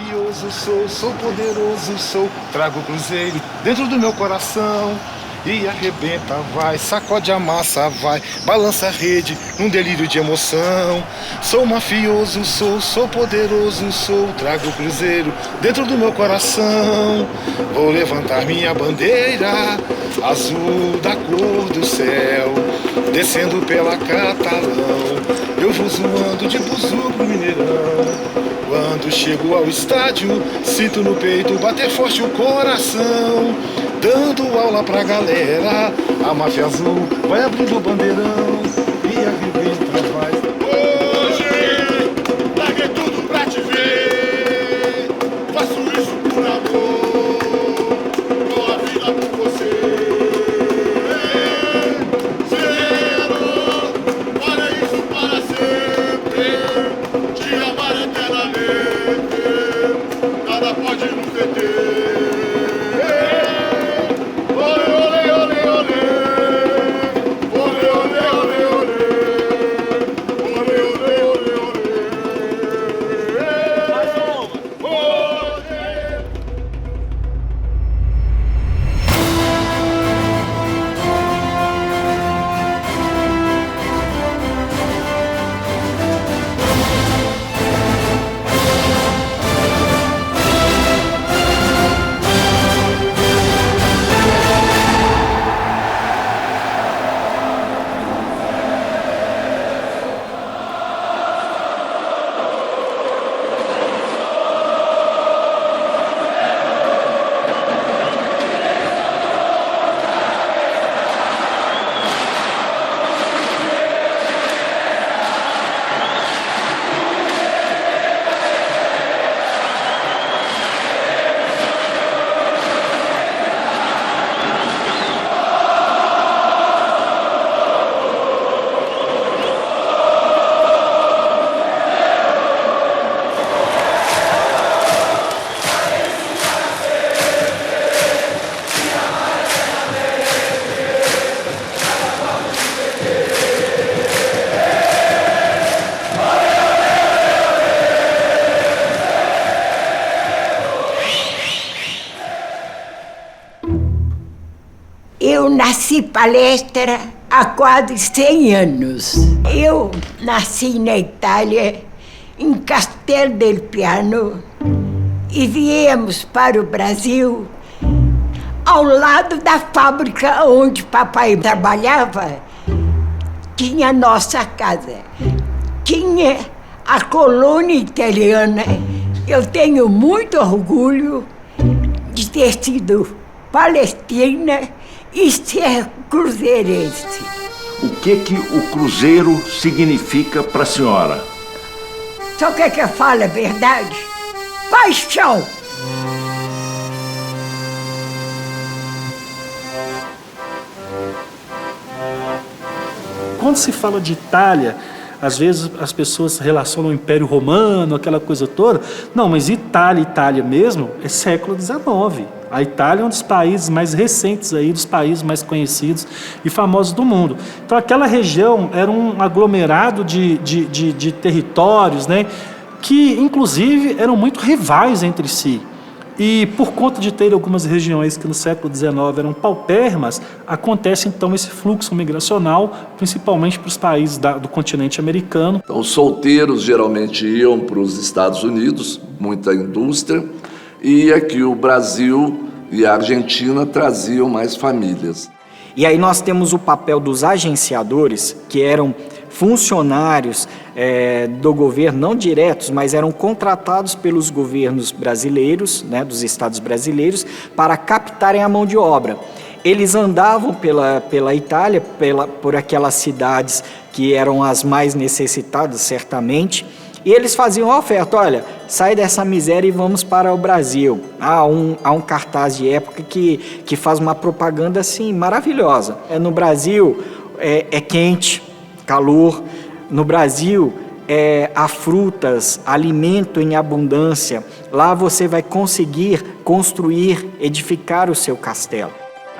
mafioso, sou poderoso, trago o cruzeiro dentro do meu coração. E arrebenta, vai, sacode a massa, vai, balança a rede num delírio de emoção. Sou mafioso, sou poderoso, trago o cruzeiro dentro do meu coração. Vou levantar minha bandeira, azul da cor do céu, descendo pela Catalão. Eu vou zoando de buzu pro Mineirão. Quando chego ao estádio, sinto no peito bater forte o coração. Dando aula pra galera, a máfia azul vai abrindo o bandeirão e arrebenta, vai. Hoje, larguei tudo pra te ver, faço isso por amor, dou a vida por você. Zero, paraíso para sempre, te amar eternamente, nada pode nos deter. Eu nasci palestra há quase 100 anos. Eu nasci na Itália, em Castel del Piano, e viemos para o Brasil ao lado da fábrica onde papai trabalhava. Tinha nossa casa, tinha a colônia italiana. Eu tenho muito orgulho de ter sido palestina e ser cruzeirense. O que o cruzeiro significa para a senhora? Só quer que eu fale a verdade? Paixão! Quando se fala de Itália, às vezes as pessoas relacionam o Império Romano, aquela coisa toda. Não, mas Itália mesmo, é século XIX. A Itália é um dos países mais recentes aí, dos países mais conhecidos e famosos do mundo. Então aquela região era um aglomerado de territórios, né, que inclusive eram muito rivais entre si. E por conta de ter algumas regiões que no século XIX eram paupérrimas, acontece então esse fluxo migracional, principalmente para os países do continente americano. Então, os solteiros geralmente iam para os Estados Unidos, muita indústria, e aqui o Brasil e a Argentina traziam mais famílias. E aí nós temos o papel dos agenciadores, que eram funcionários do governo, não diretos, mas eram contratados pelos governos brasileiros, né, dos estados brasileiros, para captarem a mão de obra. Eles andavam pela Itália, por aquelas cidades que eram as mais necessitadas, certamente, e eles faziam a oferta: olha, sai dessa miséria e vamos para o Brasil. Há um cartaz de época que faz uma propaganda assim maravilhosa. No Brasil é quente, calor. No Brasil há frutas, alimento em abundância. Lá você vai conseguir construir, edificar o seu castelo.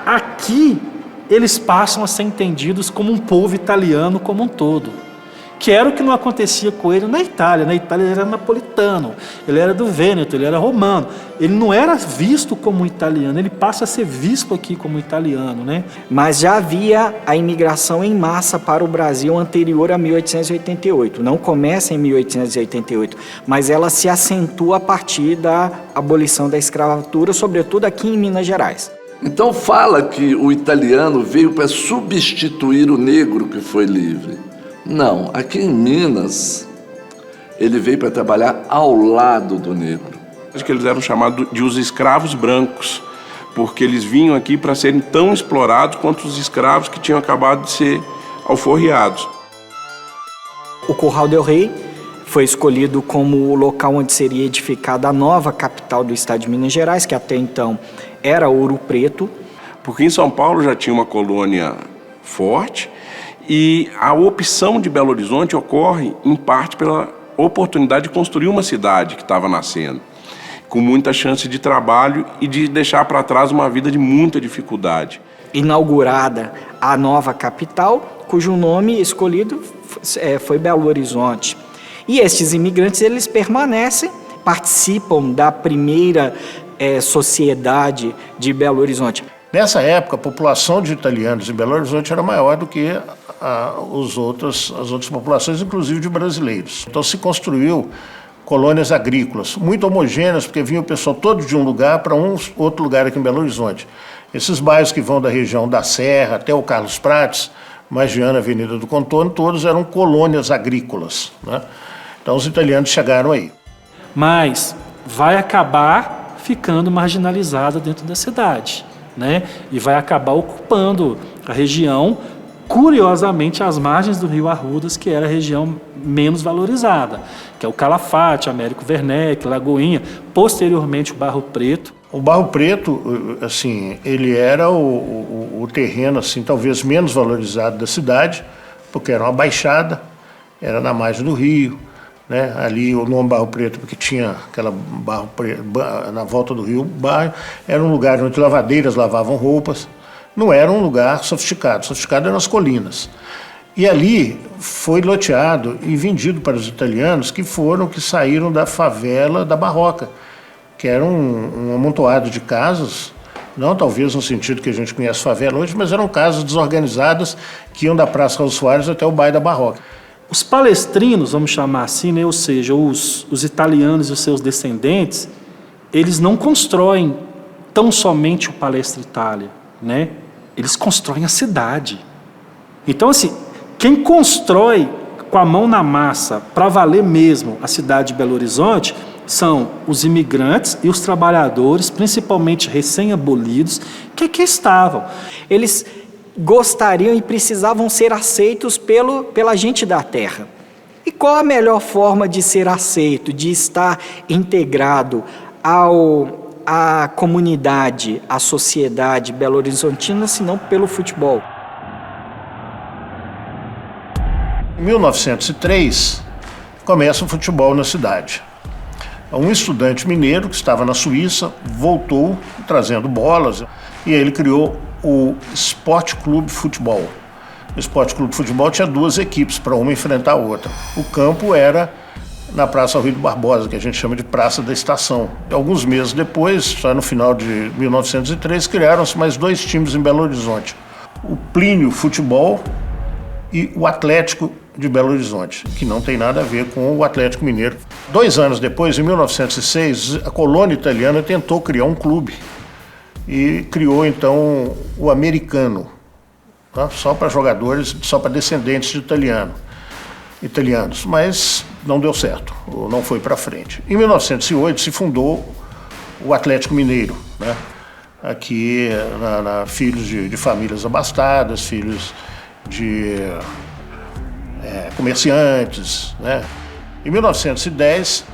Aqui eles passam a ser entendidos como um povo italiano como um todo. que era o que não acontecia com ele na Itália. Na Itália ele era napolitano, ele era do Vêneto, ele era romano. Ele não era visto como italiano, ele passa a ser visto aqui como italiano, né? Mas já havia a imigração em massa para o Brasil anterior a 1888. Não começa em 1888, mas ela se acentua a partir da abolição da escravatura, sobretudo aqui em Minas Gerais. Então fala que o italiano veio para substituir o negro que foi livre. Não, aqui em Minas, ele veio para trabalhar ao lado do negro. Acho que eles eram chamados de os escravos brancos, porque eles vinham aqui para serem tão explorados quanto os escravos que tinham acabado de ser alforriados. O Curral del Rei foi escolhido como o local onde seria edificada a nova capital do estado de Minas Gerais, que até então era Ouro Preto. Porque em São Paulo já tinha uma colônia forte, e a opção de Belo Horizonte ocorre, em parte, pela oportunidade de construir uma cidade que estava nascendo, com muita chance de trabalho e de deixar para trás uma vida de muita dificuldade. Inaugurada a nova capital, cujo nome escolhido foi Belo Horizonte. E estes imigrantes, eles permanecem, participam da primeira sociedade de Belo Horizonte. Nessa época, a população de italianos em Belo Horizonte era maior do que as outras populações, inclusive de brasileiros. Então se construiu colônias agrícolas, muito homogêneas, porque vinha o pessoal todo de um lugar para outro lugar aqui em Belo Horizonte. Esses bairros que vão da região da Serra até o Carlos Prates, Magiana, Avenida do Contorno, todos eram colônias agrícolas, né? Então os italianos chegaram aí. Mas vai acabar ficando marginalizada dentro da cidade, né? E vai acabar ocupando a região, curiosamente, às margens do Rio Arrudas, que era a região menos valorizada, que é o Calafate, Américo Werneck, Lagoinha, posteriormente o Barro Preto. O Barro Preto, assim, ele era o terreno, assim, talvez menos valorizado da cidade, porque era uma baixada, era na margem do rio, né? Ali o nome Barro Preto, porque tinha aquela barro preto, na volta do rio, bairro, era um lugar onde lavadeiras lavavam roupas, não era um lugar sofisticado eram as colinas. E ali foi loteado e vendido para os italianos que saíram da favela da Barroca, que era um amontoado de casas, não talvez no sentido que a gente conhece favela hoje, mas eram casas desorganizadas que iam da Praça Raul Soares até o bairro da Barroca. Os palestrinos, vamos chamar assim, né? Ou seja, os italianos e os seus descendentes, eles não constroem tão somente o Palestra Itália, né? Eles constroem a cidade. Então, assim, quem constrói com a mão na massa, para valer mesmo, a cidade de Belo Horizonte, são os imigrantes e os trabalhadores, principalmente recém-abolidos, que aqui estavam. Eles gostariam e precisavam ser aceitos pela gente da terra. E qual a melhor forma de ser aceito, de estar integrado à comunidade, à sociedade belo-horizontina, senão pelo futebol? Em 1903, começa o futebol na cidade. Um estudante mineiro que estava na Suíça voltou trazendo bolas e ele criou o Esporte Clube Futebol. O Esporte Clube Futebol tinha duas equipes para uma enfrentar a outra. O campo era na Praça Rui do Barbosa, que a gente chama de Praça da Estação. Alguns meses depois, só no final de 1903, criaram-se mais dois times em Belo Horizonte. O Plínio Futebol e o Atlético de Belo Horizonte, que não tem nada a ver com o Atlético Mineiro. 2 anos depois, em 1906, a colônia italiana tentou criar um clube e criou então o Americano, tá? Só para jogadores, só para descendentes de italianos, mas não deu certo, não foi para frente. Em 1908 se fundou o Atlético Mineiro, né? Aqui filhos de famílias abastadas, filhos de comerciantes, né? Em 1910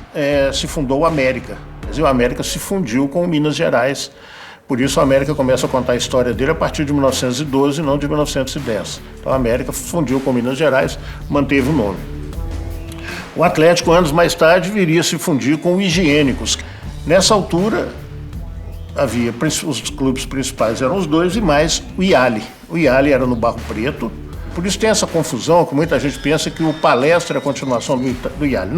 se fundou o América. Quer dizer, o América se fundiu com o Minas Gerais. Por isso, a América começa a contar a história dele a partir de 1912 e não de 1910. Então, a América fundiu com Minas Gerais, manteve o nome. O Atlético, anos mais tarde, viria a se fundir com o Higiênicos. Nessa altura, os clubes principais eram os dois e mais o IALI. O IALI era no Barro Preto, Por isso tem essa confusão que muita gente pensa que o Palestra é a continuação do IALI.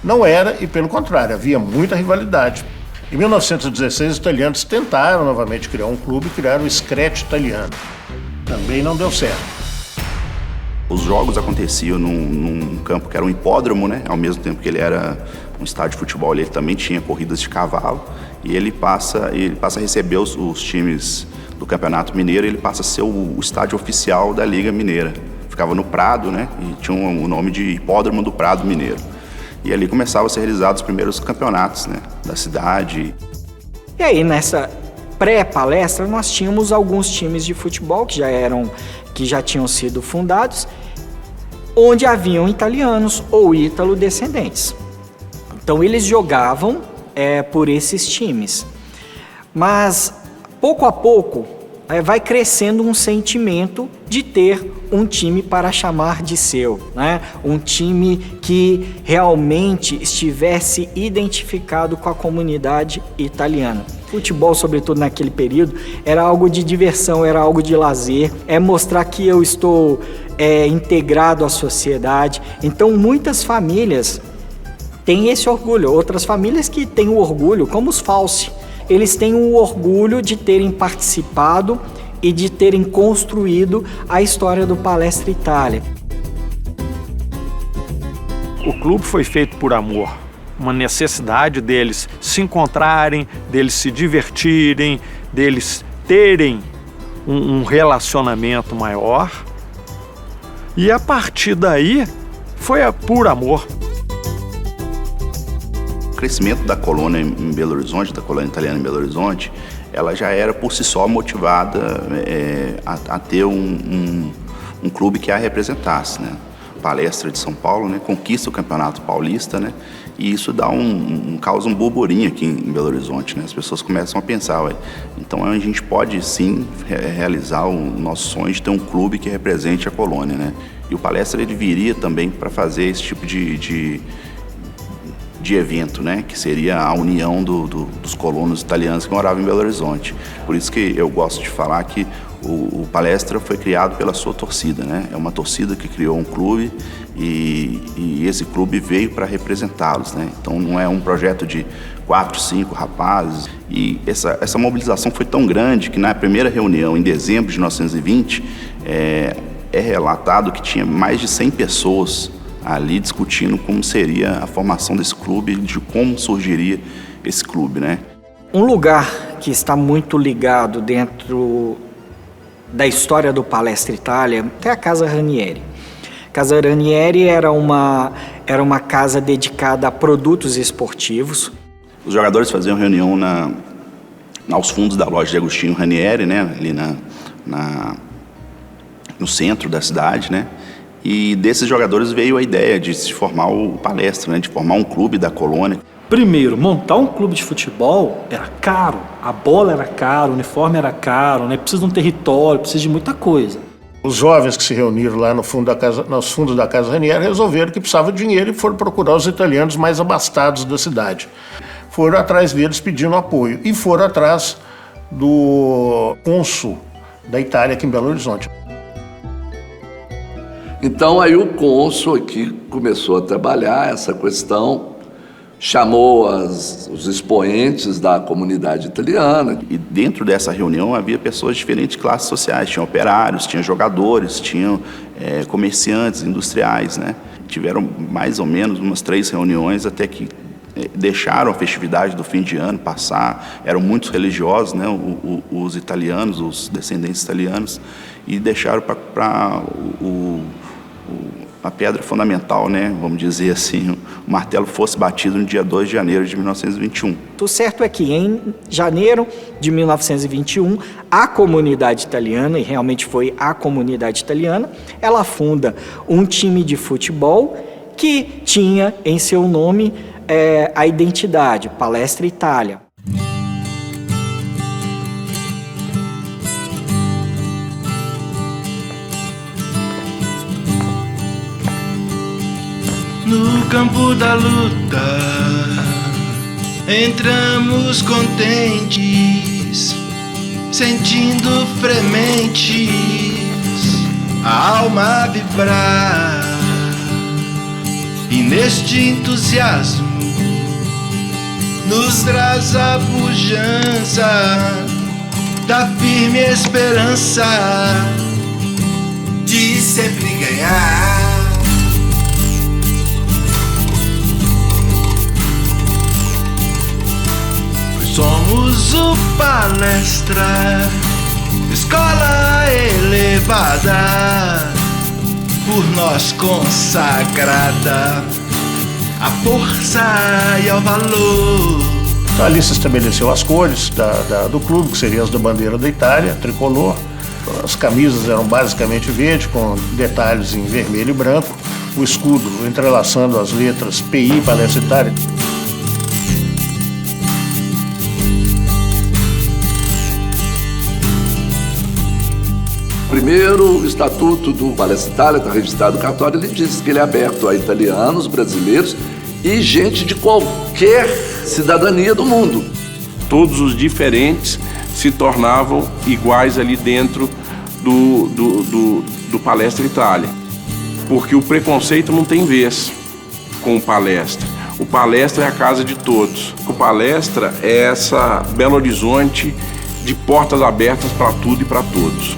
Não era, e pelo contrário, havia muita rivalidade. Em 1916, os italianos tentaram novamente criar um clube e criaram o Screte Italiano. Também não deu certo. Os jogos aconteciam num campo que era um hipódromo, né? Ao mesmo tempo que ele era um estádio de futebol, ele também tinha corridas de cavalo. E ele passa a receber os times do Campeonato Mineiro, ele passa a ser o estádio oficial da Liga Mineira. Ficava no Prado, né? E tinha o nome de Hipódromo do Prado Mineiro. E ali começavam a ser realizados os primeiros campeonatos, né, da cidade. E aí, nessa pré-palestra, nós tínhamos alguns times de futebol que já tinham sido fundados, onde haviam italianos ou ítalo-descendentes. Então, eles jogavam por esses times. Mas, pouco a pouco, vai crescendo um sentimento de ter um time para chamar de seu, né? Um time que realmente estivesse identificado com a comunidade italiana. Futebol, sobretudo naquele período, era algo de diversão, era algo de lazer, mostrar que eu estou integrado à sociedade. Então, muitas famílias têm esse orgulho, outras famílias que têm o orgulho, como os Falsi, eles têm o orgulho de terem participado e de terem construído a história do Palestra Itália. O clube foi feito por amor, uma necessidade deles se encontrarem, deles se divertirem, deles terem um relacionamento maior. E a partir daí foi por amor. O crescimento da colônia em Belo Horizonte, da colônia italiana em Belo Horizonte, ela já era por si só motivada a ter um clube que a representasse, né? Palestra de São Paulo, né? Conquista o Campeonato Paulista, né? E isso dá causa um burburinho aqui em Belo Horizonte, né? As pessoas começam a pensar, então a gente pode sim realizar o nosso sonho de ter um clube que represente a colônia, né? E o Palestra ele viria também para fazer esse tipo de evento, né? Que seria a união dos colonos italianos que moravam em Belo Horizonte. Por isso que eu gosto de falar que o Palestra foi criado pela sua torcida, né? É uma torcida que criou um clube e esse clube veio para representá-los, né? Então não é um projeto de 4, 5 rapazes. E essa mobilização foi tão grande que na primeira reunião, em dezembro de 1920, é relatado que tinha mais de 100 pessoas ali discutindo como seria a formação desse clube, de como surgiria esse clube, né? Um lugar que está muito ligado dentro da história do Palestra Itália é a Casa Ranieri. A Casa Ranieri era uma casa dedicada a produtos esportivos. Os jogadores faziam reunião aos fundos da loja de Agostinho Ranieri, né? Ali no centro da cidade, né? E desses jogadores veio a ideia de se formar o Palestra, né? De formar um clube da colônia. Primeiro, montar um clube de futebol era caro, a bola era caro, o uniforme era caro, né? Precisa de um território, precisa de muita coisa. Os jovens que se reuniram lá nos fundos da Casa Ranieri resolveram que precisava de dinheiro e foram procurar os italianos mais abastados da cidade. Foram atrás deles pedindo apoio e foram atrás do cônsul da Itália aqui em Belo Horizonte. Então aí o cônsul aqui começou a trabalhar essa questão, chamou os expoentes da comunidade italiana. E dentro dessa reunião havia pessoas de diferentes classes sociais, tinha operários, tinha jogadores, tinham comerciantes, industriais, né? Tiveram mais ou menos umas 3 reuniões até que deixaram a festividade do fim de ano passar. Eram muitos religiosos, né? Os italianos, os descendentes italianos, e deixaram para a pedra fundamental, né, vamos dizer assim, o martelo fosse batido no dia 2 de janeiro de 1921. O certo é que em janeiro de 1921, a comunidade italiana, e realmente foi a comunidade italiana, ela funda um time de futebol que tinha em seu nome a identidade, Palestra Itália. No campo da luta, entramos contentes, sentindo frementes a alma vibrar. E neste entusiasmo nos traz a pujança da firme esperança de sempre ganhar. Somos o Palestra, escola elevada, por nós consagrada à força e ao valor. Então, ali se estabeleceu as cores do clube, que seriam as da bandeira da Itália, tricolor. As camisas eram basicamente verde, com detalhes em vermelho e branco. O escudo entrelaçando as letras PI, Palestra Itália. Primeiro, o Estatuto do Palestra Itália, está registrado no cartório, ele diz que ele é aberto a italianos, brasileiros e gente de qualquer cidadania do mundo. Todos os diferentes se tornavam iguais ali dentro do Palestra Itália. Porque o preconceito não tem vez com o Palestra. O Palestra é a casa de todos. O Palestra é essa Belo Horizonte de portas abertas para tudo e para todos.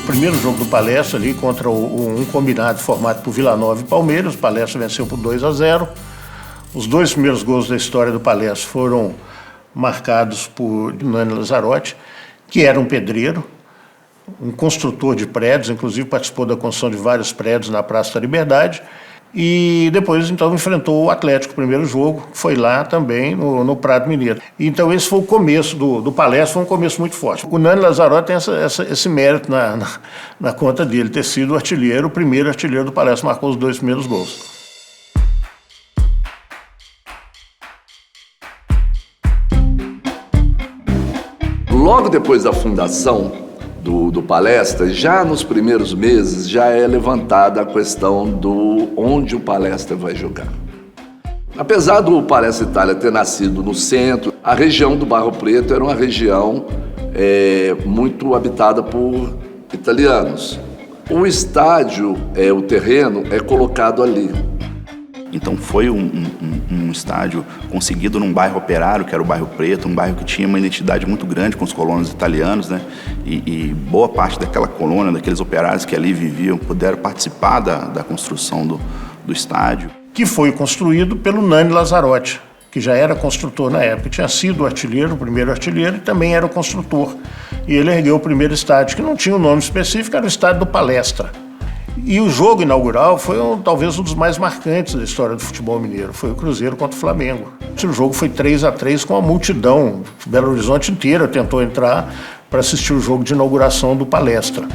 O primeiro jogo do Palestra ali contra um combinado formado por Vila Nova e Palmeiras. O Palestra venceu por 2-0. Os dois primeiros gols da história do Palestra foram marcados por Nani Lazzarotti, que era um pedreiro, um construtor de prédios, inclusive participou da construção de vários prédios na Praça da Liberdade. E depois, então, enfrentou o Atlético, o primeiro jogo, foi lá também no Prado Mineiro. Então, esse foi o começo do Palestra, foi um começo muito forte. O Nani Lazzarotti tem esse mérito na conta dele, ter sido o primeiro artilheiro do Palestra, marcou os dois primeiros gols. Logo depois da fundação do Palestra, já nos primeiros meses, já é levantada a questão do onde o Palestra vai jogar. Apesar do Palestra Itália ter nascido no centro, a região do Barro Preto era uma região muito habitada por italianos. O estádio, o terreno, é colocado ali. Então foi um estádio conseguido num bairro operário, que era o Bairro Preto, um bairro que tinha uma identidade muito grande com os colonos italianos, né? E boa parte daquela colônia, daqueles operários que ali viviam, puderam participar da construção do estádio. Que foi construído pelo Nani Lazzarotti, que já era construtor na época, tinha sido o primeiro artilheiro e também era o construtor. E ele ergueu o primeiro estádio, que não tinha um nome específico, era o estádio do Palestra. E o jogo inaugural foi talvez um dos mais marcantes da história do futebol mineiro. Foi o Cruzeiro contra o Flamengo. O jogo foi 3-3 com a multidão. Belo Horizonte inteira tentou entrar para assistir o jogo de inauguração do Palestra.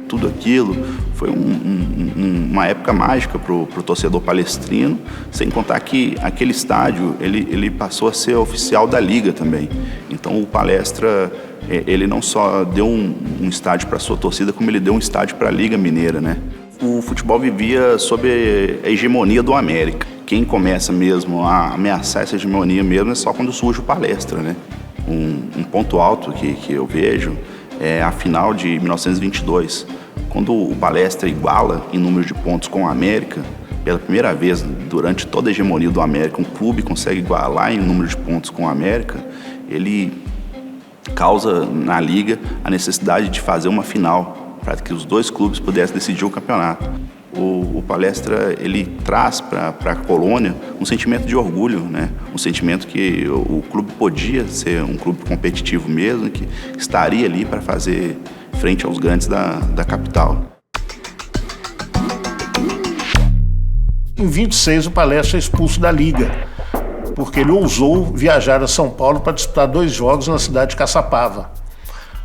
Tudo aquilo foi uma época mágica para o torcedor palestrino, sem contar que aquele estádio ele passou a ser oficial da Liga também. Então o Palestra, ele não só deu um estádio para a sua torcida, como ele deu um estádio para a Liga Mineira, né? O futebol vivia sob a hegemonia do América. Quem começa mesmo a ameaçar essa hegemonia mesmo é só quando surge o Palestra, né? Um ponto alto que eu vejo é a final de 1922, quando o Palestra iguala em número de pontos com o América. Pela primeira vez durante toda a hegemonia do América, um clube consegue igualar em número de pontos com o América. Ele causa na Liga a necessidade de fazer uma final para que os dois clubes pudessem decidir o campeonato. O Palestra, ele traz para a colônia um sentimento de orgulho, né? Um sentimento que o clube podia ser um clube competitivo mesmo, que estaria ali para fazer frente aos grandes da capital. Em 26, o Palestra é expulso da Liga, porque ele ousou viajar a São Paulo para disputar 2 jogos na cidade de Caçapava.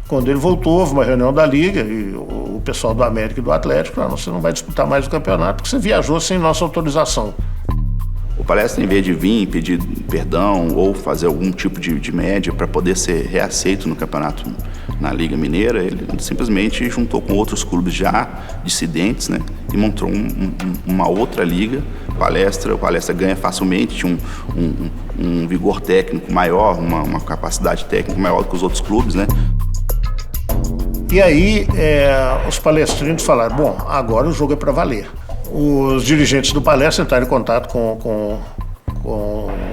Quando ele voltou, houve uma reunião da Liga e o pessoal do América e do Atlético falaram: você não vai disputar mais o campeonato porque você viajou sem nossa autorização. O Palestra, em vez de vir pedir perdão ou fazer algum tipo de média para poder ser reaceito no campeonato na Liga Mineira, ele simplesmente juntou com outros clubes já dissidentes, né, e montou uma outra liga. O Palestra ganha facilmente, tinha um vigor técnico maior, uma capacidade técnica maior que os outros clubes, né. E aí os palestrinos falaram, bom, agora o jogo é para valer. Os dirigentes do Palestra entraram em contato com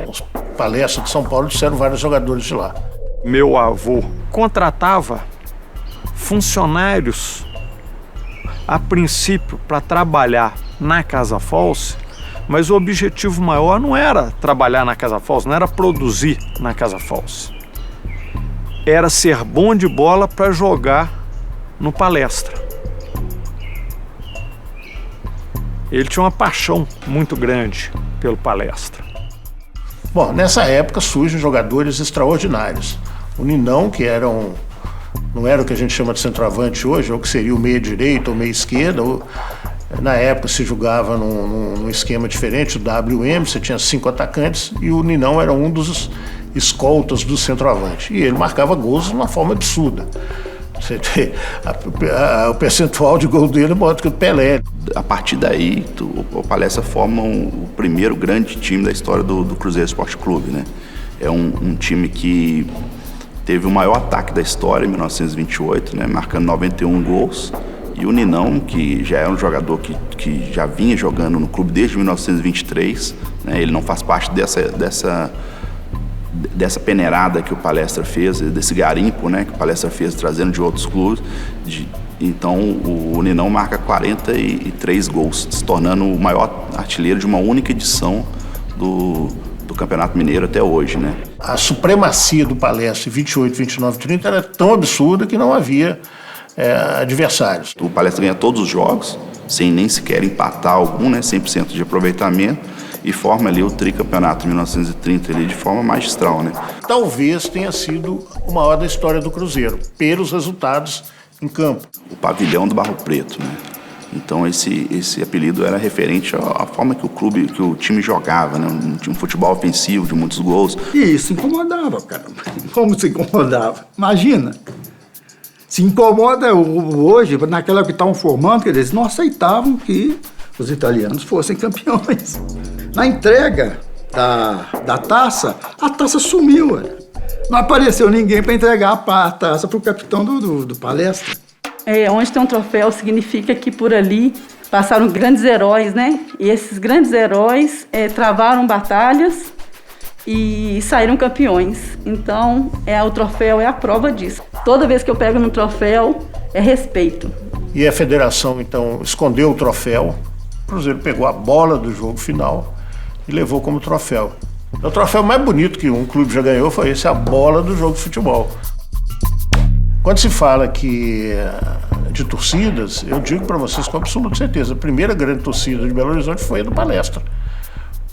os Palestra de São Paulo e disseram vários jogadores de lá. Meu avô contratava funcionários, a princípio, para trabalhar na Casa False, mas o objetivo maior não era trabalhar na Casa False, não era produzir na Casa False. Era ser bom de bola para jogar no Palestra. Ele tinha uma paixão muito grande pelo Palestra. Bom, nessa época surgem jogadores extraordinários. O Ninão, que não era o que a gente chama de centroavante hoje, ou que seria o meia-direita ou meia-esquerda. Na época se jogava num esquema diferente, o WM, você tinha 5 atacantes, e o Ninão era um dos escoltas do centroavante. E ele marcava gols de uma forma absurda. O percentual de gol dele é maior do que o Pelé. A partir daí, o Palestra forma o primeiro grande time da história do Cruzeiro Esporte Clube, né? É um time que teve o maior ataque da história em 1928, né? Marcando 91 gols. E o Ninão, que já era um jogador que já vinha jogando no clube desde 1923, né? Ele não faz parte dessa peneirada que o Palestra fez, desse garimpo, né, que o Palestra fez trazendo de outros clubes. Então o Ninão marca 43 gols, se tornando o maior artilheiro de uma única edição do Campeonato Mineiro até hoje, né? A supremacia do Palestra em 28, 29, 30 era tão absurda que não havia adversários. O Palestra ganha todos os jogos, sem nem sequer empatar algum, né, 100% de aproveitamento, e forma ali o tricampeonato 1930 ali de forma magistral, né? Talvez tenha sido o maior da história do Cruzeiro, pelos resultados em campo. O pavilhão do Barro Preto, né? Então esse apelido era referente à forma que o time jogava, né? Um futebol ofensivo de muitos gols. E isso incomodava, caramba. Como se incomodava? Imagina. Se incomoda hoje, naquela que estavam formando, que eles não aceitavam que os italianos fossem campeões. Na entrega da taça, a taça sumiu. Não apareceu ninguém para entregar a taça para o capitão do Palestra. Onde tem um troféu significa que por ali passaram grandes heróis, né? E esses grandes heróis travaram batalhas e saíram campeões. Então, o troféu é a prova disso. Toda vez que eu pego no troféu, é respeito. E a federação, então, escondeu o troféu. O Cruzeiro pegou a bola do jogo final e levou como troféu. O troféu mais bonito que um clube já ganhou foi esse, a bola do jogo de futebol. Quando se fala de torcidas, eu digo para vocês com absoluta certeza, a primeira grande torcida de Belo Horizonte foi a do Palestra.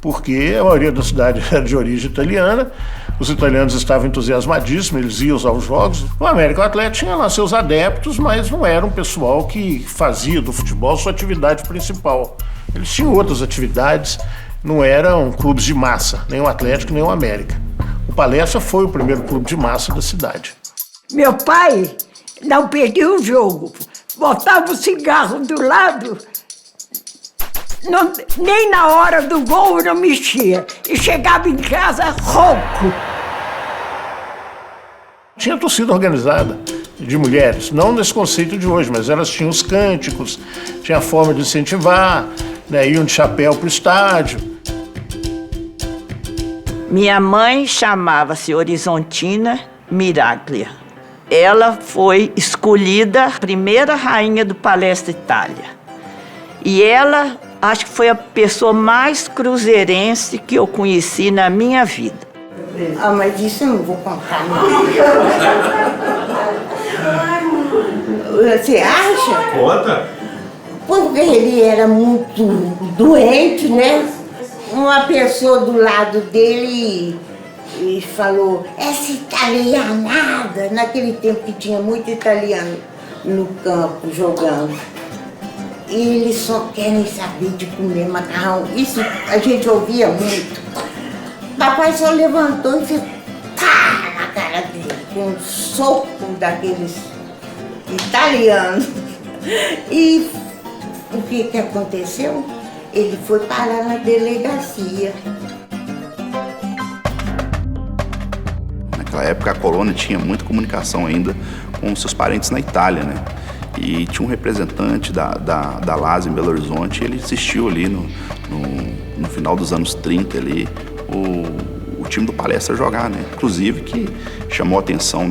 Porque a maioria da cidade era de origem italiana, os italianos estavam entusiasmadíssimos, eles iam aos jogos. O América Atlético tinha lá seus adeptos, mas não era um pessoal que fazia do futebol sua atividade principal. Eles tinham outras atividades, não eram clubes de massa, nem o Atlético, nem o América. O Palestra foi o primeiro clube de massa da cidade. Meu pai não perdia o jogo, botava o cigarro do lado, nem na hora do gol não mexia, e chegava em casa rouco. Tinha torcida organizada de mulheres, não nesse conceito de hoje, mas elas tinham os cânticos, tinha a forma de incentivar, né, iam de chapéu para o estádio. Minha mãe chamava-se Horizontina Miraglia. Ela foi escolhida a primeira rainha do Palestra Itália. E ela, acho que foi a pessoa mais cruzeirense que eu conheci na minha vida. Ah, mas isso eu não vou contar, não. Você acha? Conta. Porque ele era muito doente, né? Uma pessoa do lado dele e falou, essa italianada, naquele tempo que tinha muito italiano no campo jogando. E eles só querem saber de comer macarrão. Isso a gente ouvia muito. Papai só levantou e fez tá na cara dele. com um soco daqueles italianos. E o que aconteceu? Ele foi parar na delegacia. Naquela época a colônia tinha muita comunicação ainda com seus parentes na Itália, né? E tinha um representante da LAS em Belo Horizonte, ele assistiu ali no final dos anos 30 ali, o time do Palestra jogar, né? Inclusive que chamou a atenção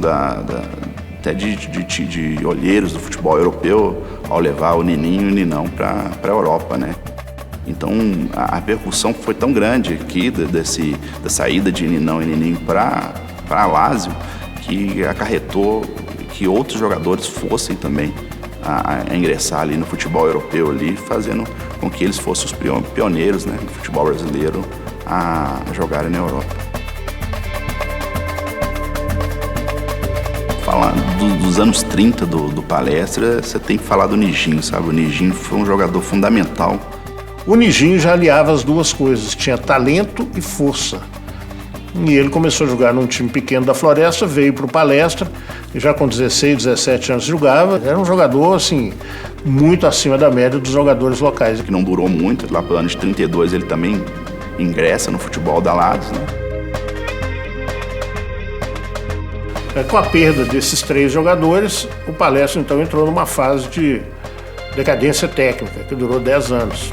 até de olheiros do futebol europeu ao levar o Nininho e o Ninão para a Europa, né? Então a repercussão foi tão grande aqui da saída de Ninão e Nininho para a Lazio que acarretou que outros jogadores fossem também a ingressar ali no futebol europeu ali, fazendo com que eles fossem os pioneiros, né, do futebol brasileiro a jogarem na Europa. Falando dos anos 30 do Palestra, você tem que falar do Nijinho, sabe? O Nijinho foi um jogador fundamental. O Nijinho já aliava as duas coisas, tinha talento e força. E ele começou a jogar num time pequeno da Floresta, veio para o Palestra, e já com 16, 17 anos jogava. Era um jogador, assim, muito acima da média dos jogadores locais. Que não durou muito, lá pelo ano de 32 ele também ingressa no futebol da Lazio, né? Com a perda desses 3 jogadores, o Palestra então entrou numa fase de decadência técnica, que durou 10 anos.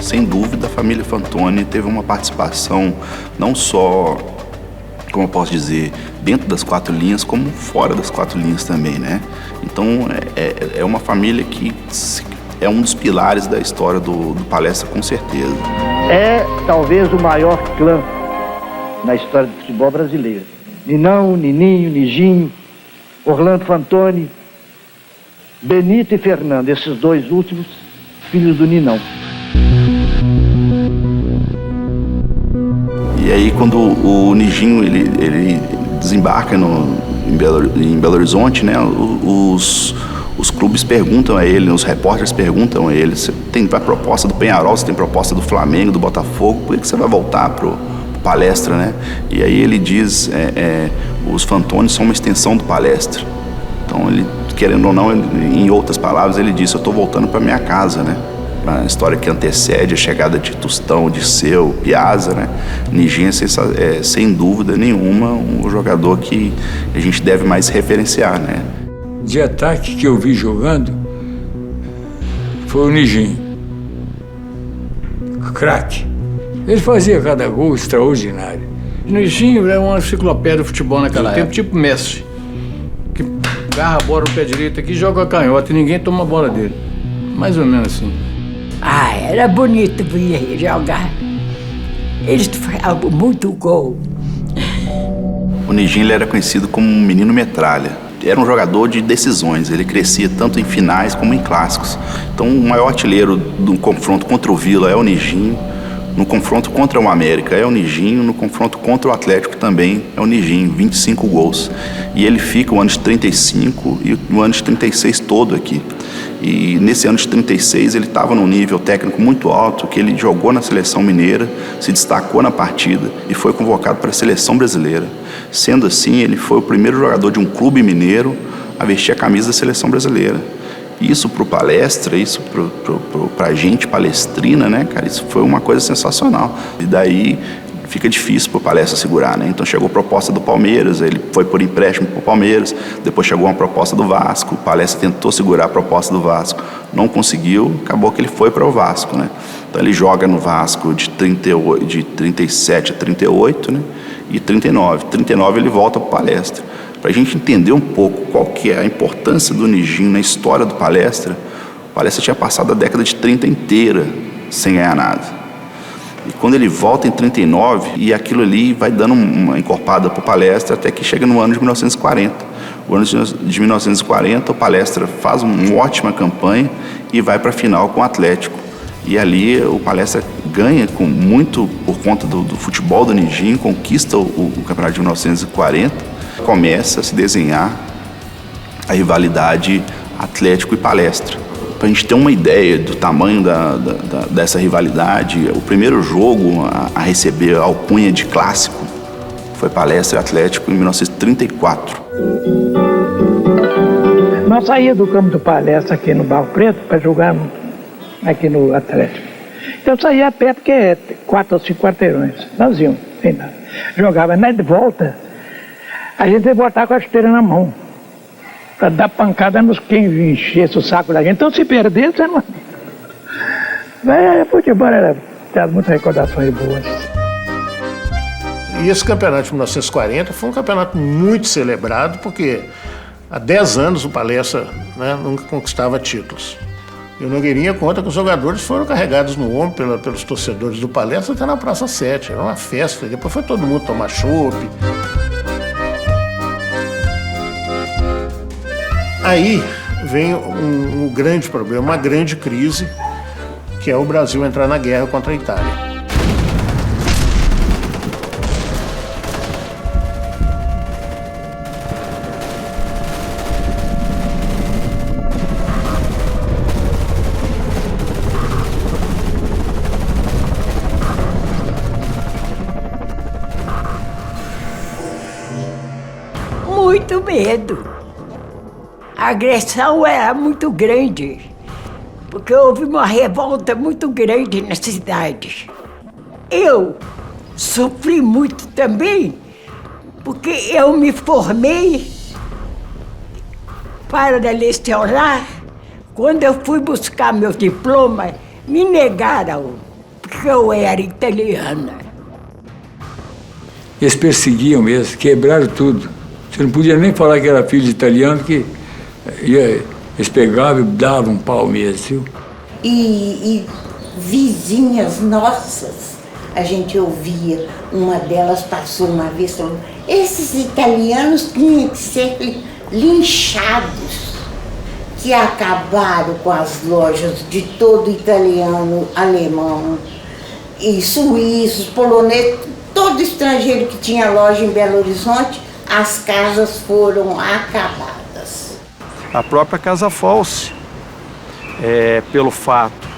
Sem dúvida, a família Fantoni teve uma participação não só, como eu posso dizer, dentro das 4 linhas, como fora das 4 linhas também, né? Então, é uma família que é um dos pilares da história do Palestra, com certeza. É talvez o maior clã na história do futebol brasileiro. Ninão, Nininho, Nijinho, Orlando Fantoni, Benito e Fernando, esses 2 últimos filhos do Ninão. E aí quando o Nijinho ele desembarca em Belo Horizonte, né, os clubes perguntam a ele, os repórteres perguntam a ele: você tem a proposta do Peñarol, você tem proposta do Flamengo, do Botafogo, por que você vai voltar pro Palestra, né? E aí ele diz, os Fantoni são uma extensão do Palestra. Então ele, querendo ou não, em outras palavras, ele disse: eu estou voltando para minha casa, né? A história que antecede a chegada de Tostão, Disseu, Piazza, né? Nijinho é, sem dúvida nenhuma, um jogador que a gente deve mais referenciar, né? De ataque que eu vi jogando foi o Nijinho. Craque. Ele fazia cada gol extraordinário. O Nijinho é uma enciclopédia do futebol naquela época, tipo Messi, que agarra a bola no pé direito aqui e joga a canhota e ninguém toma a bola dele. Mais ou menos assim. Ah, era bonito ver ele jogar. Eles faziam muito gol. O Nijinho ele era conhecido como um menino metralha. Era um jogador de decisões, ele crescia tanto em finais como em clássicos. Então o maior artilheiro do confronto contra o Vila é o Nijinho. No confronto contra o América é o Nijinho, no confronto contra o Atlético também é o Nijinho, 25 gols. E ele fica o ano de 35 e o ano de 36 todo aqui. E nesse ano de 36 ele estava num nível técnico muito alto, que ele jogou na seleção mineira, se destacou na partida e foi convocado para a seleção brasileira. Sendo assim, ele foi o primeiro jogador de um clube mineiro a vestir a camisa da seleção brasileira. Isso para o Palestra, isso para a gente palestrina, né, cara, isso foi uma coisa sensacional. E daí fica difícil para o Palestra segurar, né? Então chegou a proposta do Palmeiras, ele foi por empréstimo para o Palmeiras, depois chegou uma proposta do Vasco, o Palestra tentou segurar a proposta do Vasco, não conseguiu, acabou que ele foi para o Vasco, né? Então ele joga no Vasco de 37 a 38, né? E 39 ele volta para o Palestra. Para a gente entender um pouco qual que é a importância do Nijinho na história do Palestra, o Palestra tinha passado a década de 30 inteira sem ganhar nada. E quando ele volta em 39, e aquilo ali vai dando uma encorpada para o Palestra até que chega no ano de 1940. O ano de 1940, o Palestra faz uma ótima campanha e vai para a final com o Atlético. E ali o Palestra ganha com muito por conta do futebol do Nijinho, conquista o campeonato de 1940. Começa a se desenhar a rivalidade Atlético e Palestra. Para a gente ter uma ideia do tamanho dessa rivalidade, o primeiro jogo a receber a alcunha de clássico foi Palestra e Atlético em 1934. Nós saímos do campo do Palestra aqui no Barro Preto para jogar aqui no Atlético. Então eu saía a pé porque é 4 ou 5 quarteirões. Nós íamos, sem nada. Jogava, mas de volta, a gente ia voltar com a chuteira na mão. Para dar pancada nos quem enchesse o saco da gente. Então se perdesse, você não... futebol era muitas recordações boas. E esse campeonato de 1940 foi um campeonato muito celebrado, porque há 10 anos o Palestra, né, nunca conquistava títulos. E o Nogueirinha conta que os jogadores foram carregados no ombro pelos torcedores do Palestra até na Praça 7. Era uma festa, depois foi todo mundo tomar chopp. Aí vem um grande problema, uma grande crise, que é o Brasil entrar na guerra contra a Itália. Muito medo. A agressão era muito grande, porque houve uma revolta muito grande na cidade. Eu sofri muito também, porque eu me formei para lecionar. Quando eu fui buscar meu diploma, me negaram, porque eu era italiana. Eles perseguiam mesmo, quebraram tudo. Você não podia nem falar que era filho de italiano, que eles pegavam e davam um pau mesmo, viu? E vizinhas nossas, a gente ouvia, uma delas passou uma vez falando, esses italianos tinham que ser linchados, que acabaram com as lojas de todo italiano, alemão, e suíços, poloneses, todo estrangeiro que tinha loja em Belo Horizonte, as casas foram acabadas. A própria Casa False, pelo fato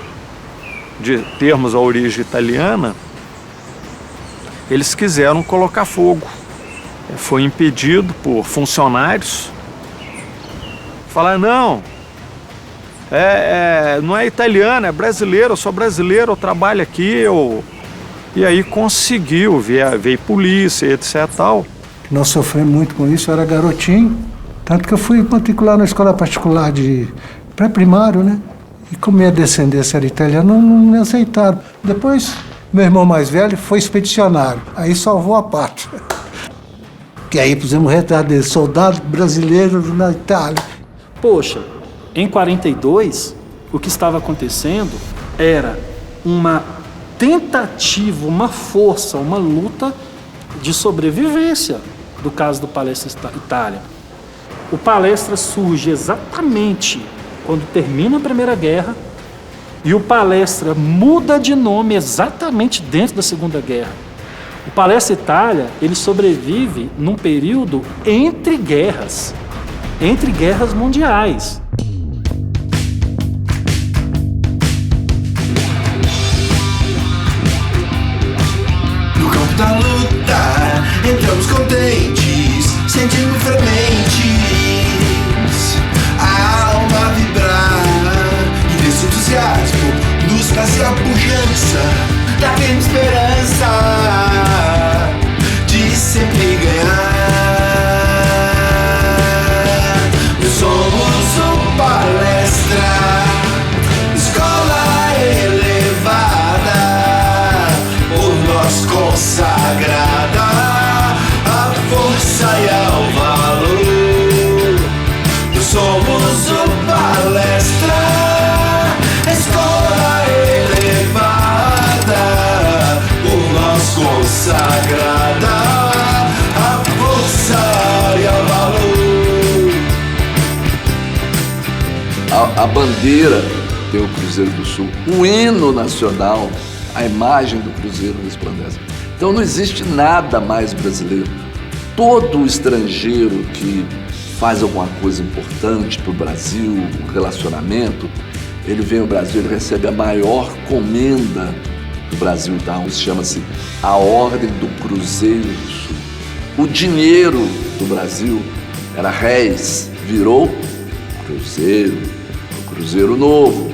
de termos a origem italiana, eles quiseram colocar fogo. Foi impedido por funcionários. Falaram, não é italiano, é brasileiro, eu sou brasileiro, eu trabalho aqui. E aí conseguiu, veio polícia, etc. tal. Nós sofremos muito com isso, eu era garotinho, tanto que eu fui matricular na escola particular de pré-primário, né? E como minha descendência era italiana, não me aceitaram. Depois, meu irmão mais velho foi expedicionário, aí salvou a pátria. Que aí pusemos um retrato dele, soldado brasileiro na Itália. Poxa, em 42, o que estava acontecendo era uma tentativa, uma força, uma luta de sobrevivência do caso do Palestra Itália. O Palestra surge exatamente quando termina a Primeira Guerra e o Palestra muda de nome exatamente dentro da Segunda Guerra. O Palestra Itália, ele sobrevive num período entre guerras mundiais. No campo da luta, entramos contentes, sentimos frementes, a alma vibrar, e desse entusiasmo nos trazia a pujança da firme esperança de sempre ganhar. Nós somos o Palestra, escola elevada, por nós consagrada à força e ao valor. Nós somos o Palestra, escola elevada, por nós consagrada à força e ao valor. A bandeira tem o Cruzeiro do Sul, o hino nacional, a imagem do Cruzeiro resplandece. Então não existe nada mais brasileiro. Todo estrangeiro que faz alguma coisa importante para o Brasil, um relacionamento, ele vem ao Brasil, ele recebe a maior comenda do Brasil, então chama-se a Ordem do Cruzeiro do Sul. o dinheiro do Brasil era réis, virou cruzeiro, o Cruzeiro Novo.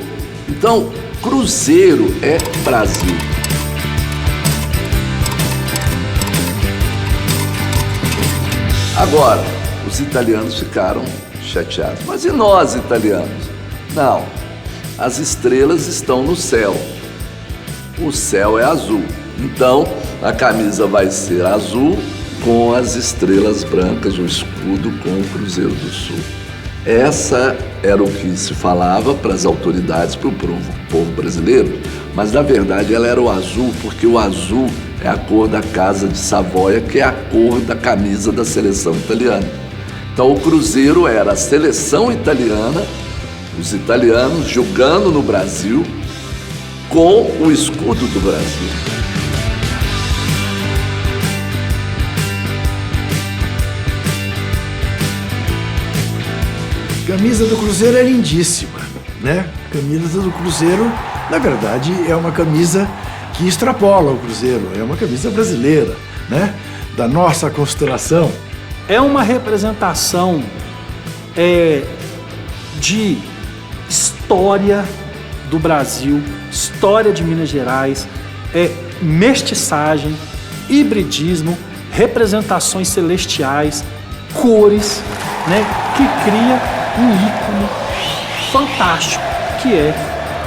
Então, cruzeiro é Brasil. Agora, os italianos ficaram chateados. Mas e nós, italianos? Não, as estrelas estão no céu. O céu é azul. Então, a camisa vai ser azul com as estrelas brancas, o escudo com o Cruzeiro do Sul. Essa era o que se falava para as autoridades, para o povo brasileiro, mas na verdade ela era o azul, porque o azul é a cor da Casa de Savoia, que é a cor da camisa da seleção italiana. Então o Cruzeiro era a seleção italiana, os italianos jogando no Brasil com o escudo do Brasil. A camisa do Cruzeiro é lindíssima, né? A camisa do Cruzeiro, na verdade, é uma camisa que extrapola o Cruzeiro, é uma camisa brasileira, né? Da nossa constelação. É uma representação de história do Brasil, história de Minas Gerais, mestiçagem, hibridismo, representações celestiais, cores, né? Que cria um ícone fantástico, que é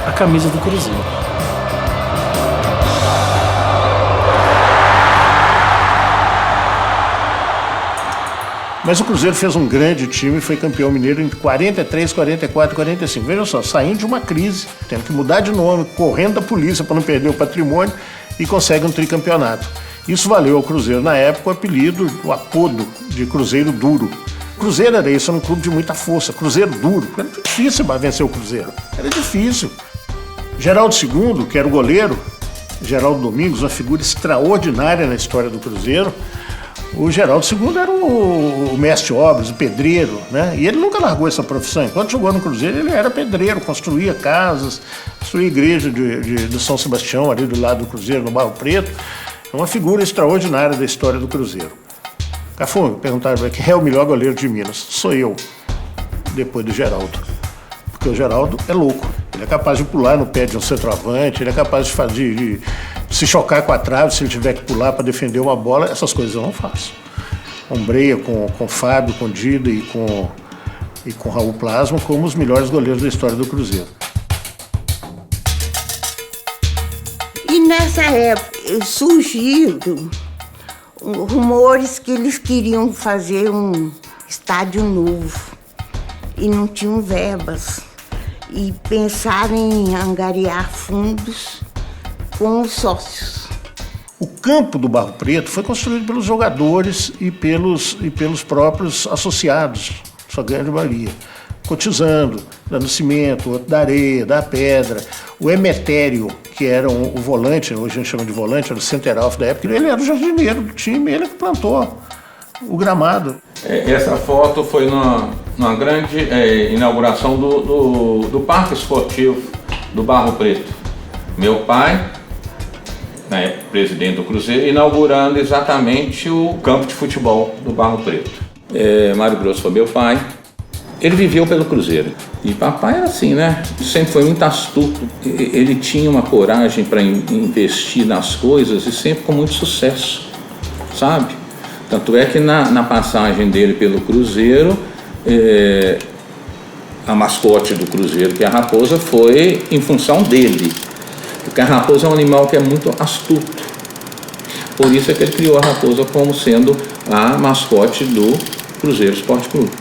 a camisa do Cruzeiro. Mas o Cruzeiro fez um grande time e foi campeão mineiro em 43, 44, 45. Veja só, saindo de uma crise, tendo que mudar de nome, correndo da polícia para não perder o patrimônio, e consegue um tricampeonato. Isso valeu ao Cruzeiro, na época, o apelido, o apodo de Cruzeiro Duro. Cruzeiro era isso, era um clube de muita força. Cruzeiro duro, era difícil para vencer o Cruzeiro. Era difícil. Geraldo II, que era o goleiro, Geraldo Domingos, uma figura extraordinária na história do Cruzeiro. O Geraldo II era o mestre obras, o pedreiro, né? E ele nunca largou essa profissão. Enquanto jogou no Cruzeiro, ele era pedreiro, construía casas, construía a igreja de São Sebastião, ali do lado do Cruzeiro, no Barro Preto. É uma figura extraordinária da história do Cruzeiro. Cafu, perguntaram quem é o melhor goleiro de Minas. Sou eu, depois do Geraldo. Porque o Geraldo é louco. Ele é capaz de pular no pé de um centroavante, ele é capaz de se chocar com a trave se ele tiver que pular para defender uma bola. Essas coisas eu não faço. Ombreia com Fábio, com Dida e com Raul Plasma como os melhores goleiros da história do Cruzeiro. E nessa época surgiu rumores que eles queriam fazer um estádio novo e não tinham verbas. E pensaram em angariar fundos com os sócios. O campo do Barro Preto foi construído pelos jogadores e pelos próprios associados, sua grande maioria, cotizando, dando cimento, outro da areia, da pedra. O Emetério, que era o volante, hoje a gente chama de volante, era o center-half da época, ele era o jardineiro do time, ele que plantou o gramado. Essa foto foi numa grande inauguração do Parque Esportivo do Barro Preto. Meu pai, na época presidente do Cruzeiro, inaugurando exatamente o campo de futebol do Barro Preto. Mário Grosso foi meu pai. Ele viveu pelo Cruzeiro. E papai era assim, né? Sempre foi muito astuto. Ele tinha uma coragem para investir nas coisas e sempre com muito sucesso, sabe? Tanto é que na passagem dele pelo Cruzeiro, a mascote do Cruzeiro, que é a raposa, foi em função dele. Porque a raposa é um animal que é muito astuto. Por isso é que ele criou a raposa como sendo a mascote do Cruzeiro Esporte Clube.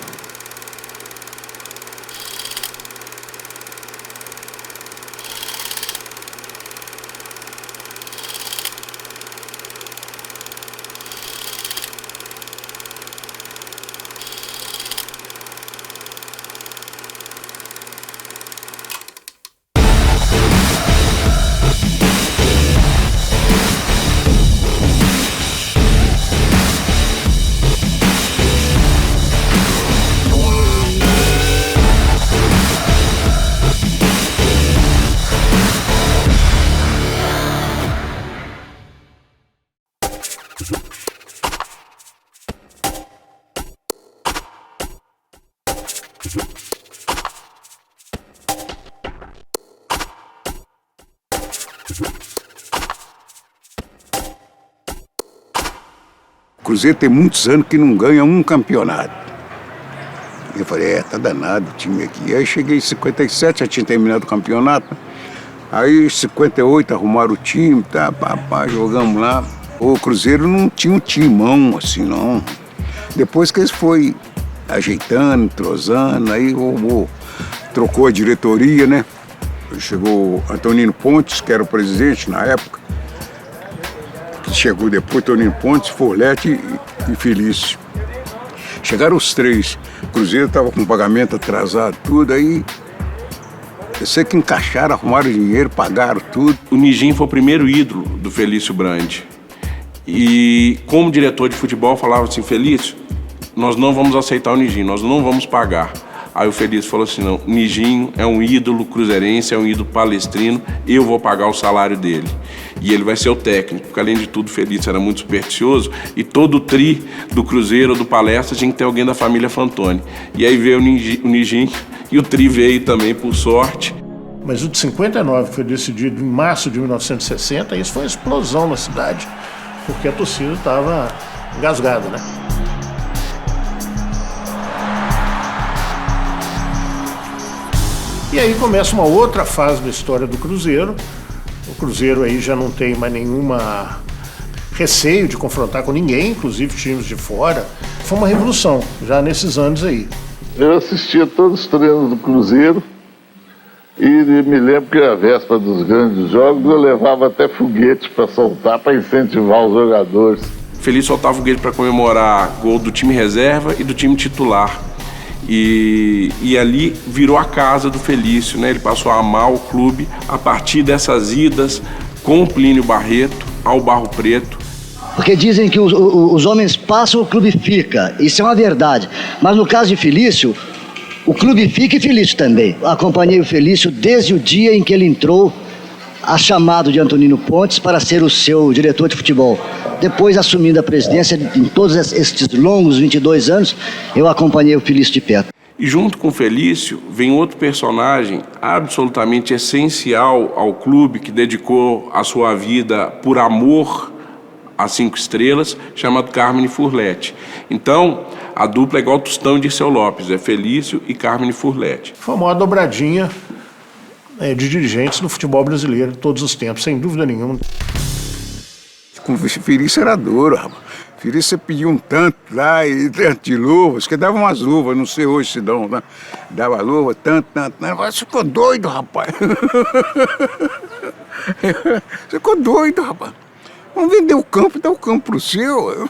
O Cruzeiro tem muitos anos que não ganha um campeonato. Eu falei, tá danado o time aqui. Aí cheguei em 57, já tinha terminado o campeonato. Aí em 58 arrumaram o time, tá, jogamos lá. O Cruzeiro não tinha um timão assim, não. Depois que eles foi ajeitando, entrosando, aí trocou a diretoria, né? Chegou Antonino Pontes, que era o presidente na época. Chegou depois Antonino Pontes, Forlete e Felício. Chegaram os três. O Cruzeiro estava com pagamento atrasado, tudo, aí eu sei que encaixaram, arrumaram dinheiro, pagaram tudo. O Nijinho foi o primeiro ídolo do Felício Brandi. E como diretor de futebol falava assim, Felício, nós não vamos aceitar o Nijinho, nós não vamos pagar. Aí o Felício falou assim, não, Nijinho é um ídolo cruzeirense, é um ídolo palestrino, eu vou pagar o salário dele. E ele vai ser o técnico, porque além de tudo o Felício era muito supersticioso e todo o tri do Cruzeiro ou do Palestra tinha que ter alguém da família Fantoni. E aí veio o Nijinho e o tri veio também, por sorte. Mas o de 59, que foi decidido em março de 1960, isso foi uma explosão na cidade, porque a torcida estava engasgada, né? E aí começa uma outra fase da história do Cruzeiro. O Cruzeiro aí já não tem mais nenhuma receio de confrontar com ninguém, inclusive times de fora. Foi uma revolução, já nesses anos aí. Eu assistia todos os treinos do Cruzeiro e me lembro que a véspera dos grandes jogos eu levava até foguete para soltar, para incentivar os jogadores. Felício soltava foguete para comemorar gol do time reserva e do time titular. E ali virou a casa do Felício, né? Ele passou a amar o clube a partir dessas idas com o Plínio Barreto ao Barro Preto. Porque dizem que os homens passam, o clube fica. Isso é uma verdade. Mas no caso de Felício, o clube fica e Felício também. Acompanhei o Felício desde o dia em que ele entrou a chamado de Antonino Pontes para ser o seu diretor de futebol. Depois, assumindo a presidência, em todos estes longos 22 anos, eu acompanhei o Felício de perto. E junto com o Felício, vem outro personagem absolutamente essencial ao clube, que dedicou a sua vida por amor às 5 estrelas, chamado Carmine Furlete. Então, a dupla é igual Tostão e Dirceu Lopes, é Felício e Carmine Furlete. Foi uma dobradinha de dirigentes do futebol brasileiro de todos os tempos, sem dúvida nenhuma. Com o Felício era duro, rapaz. Felício você pediu um tanto lá, e tanto de luvas, que dava umas luvas, não sei hoje se dão, né? Dava luva, tanto. Você ficou doido, rapaz. Você ficou doido, rapaz. Vamos vender o campo e dar o campo pro seu.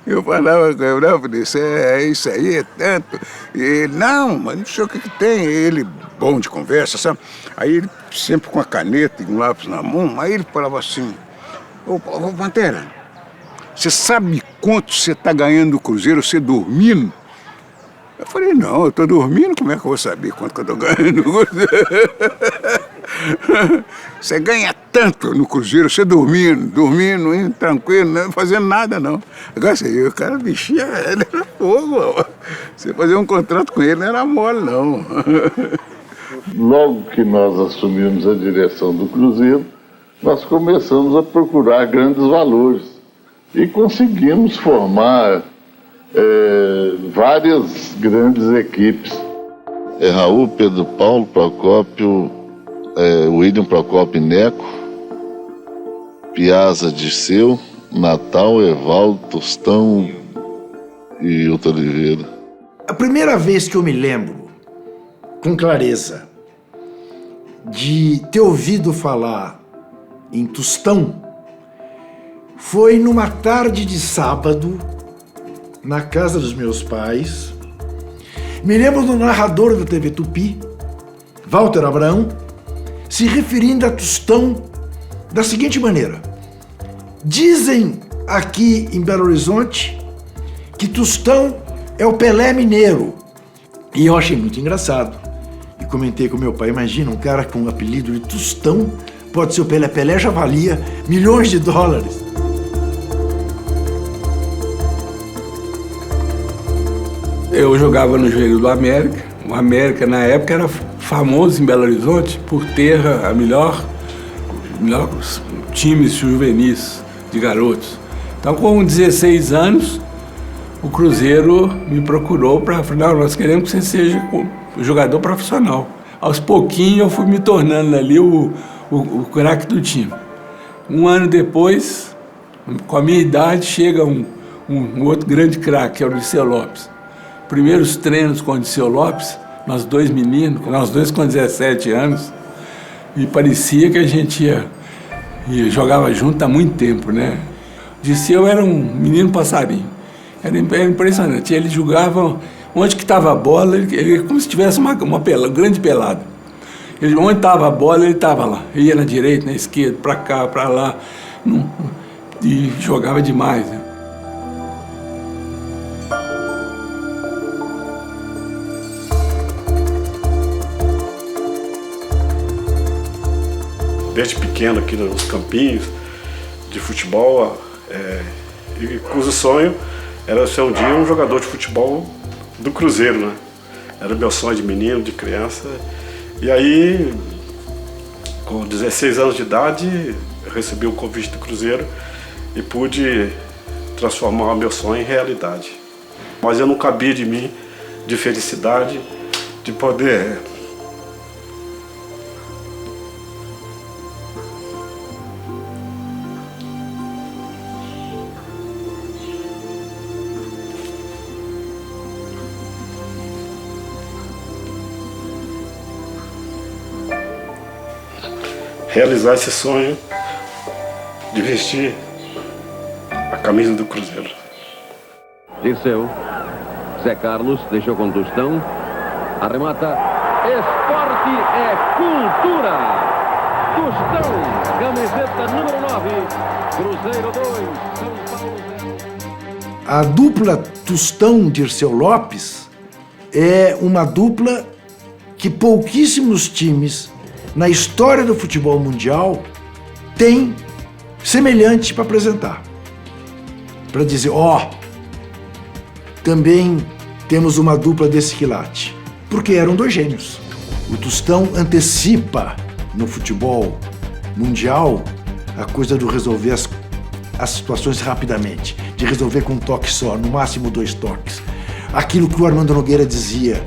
Eu falava, não, Felício, é isso aí, é tanto. E ele, não, mas não sei o que tem. Ele, bom de conversa, sabe? Aí ele, sempre com a caneta e um lápis na mão, aí ele falava assim, ô Pantera, você sabe quanto você está ganhando do Cruzeiro, você dormindo? Eu falei, não, eu estou dormindo, como é que eu vou saber quanto que eu estou ganhando no Cruzeiro? Você ganha tanto no Cruzeiro, você dormindo, indo tranquilo, não fazendo nada, não. Agora, o cara mexia, ele era fogo. Você fazer um contrato com ele não era mole, não. Logo que nós assumimos a direção do Cruzeiro, nós começamos a procurar grandes valores e conseguimos formar várias grandes equipes. Raul, Pedro Paulo, Procópio, William Procópio Neco, Piazza, Dirceu, Natal, Evaldo, Tostão e Hilton Oliveira. A primeira vez que eu me lembro, com clareza, de ter ouvido falar em Tostão foi numa tarde de sábado, na casa dos meus pais. Me lembro do narrador da TV Tupi, Walter Abrão, se referindo a Tostão da seguinte maneira: dizem aqui em Belo Horizonte que Tostão é o Pelé mineiro. E eu achei muito engraçado. E comentei com meu pai, imagina um cara com o apelido de Tostão, pode ser o Pelé. Pelé já valia milhões de dólares. Eu jogava no joelho do América. O América, na época, era famoso em Belo Horizonte por ter a melhor times juvenis de garotos. Então, com 16 anos, o Cruzeiro me procurou para falar, nós queremos que você seja jogador profissional. Aos pouquinhos eu fui me tornando ali o craque do time. Um ano depois, com a minha idade, chega um outro grande craque, que é o Dirceu Lopes. Primeiros treinos com o Dirceu Lopes, nós dois meninos, nós dois com 17 anos, e parecia que a gente jogava junto há muito tempo, né? Dirceu era um menino passarinho, era impressionante. Ele jogava onde que estava a bola, ele como se tivesse uma grande pelada. Onde estava a bola, ele estava lá. Ele ia na direita, na esquerda, para cá, para lá, e jogava demais, né? Desde pequeno aqui nos campinhos de futebol, e cujo sonho era ser um dia um jogador de futebol do Cruzeiro, né? Era o meu sonho de menino, de criança. E aí, com 16 anos de idade, eu recebi o convite do Cruzeiro e pude transformar o meu sonho em realidade. Mas eu não cabia de mim, de felicidade, de poder realizar esse sonho de vestir a camisa do Cruzeiro. Dirceu, Zé Carlos deixou com Tostão, arremata, esporte é cultura. Tostão, camiseta número 9, Cruzeiro 2, São Paulo 0. A dupla Tostão-Dirceu Lopes é uma dupla que pouquíssimos times na história do futebol mundial tem semelhante para apresentar. Para dizer, também temos uma dupla desse quilate. Porque eram dois gênios. O Tostão antecipa no futebol mundial a coisa de resolver as situações rapidamente, de resolver com um toque só, no máximo 2 toques. Aquilo que o Armando Nogueira dizia,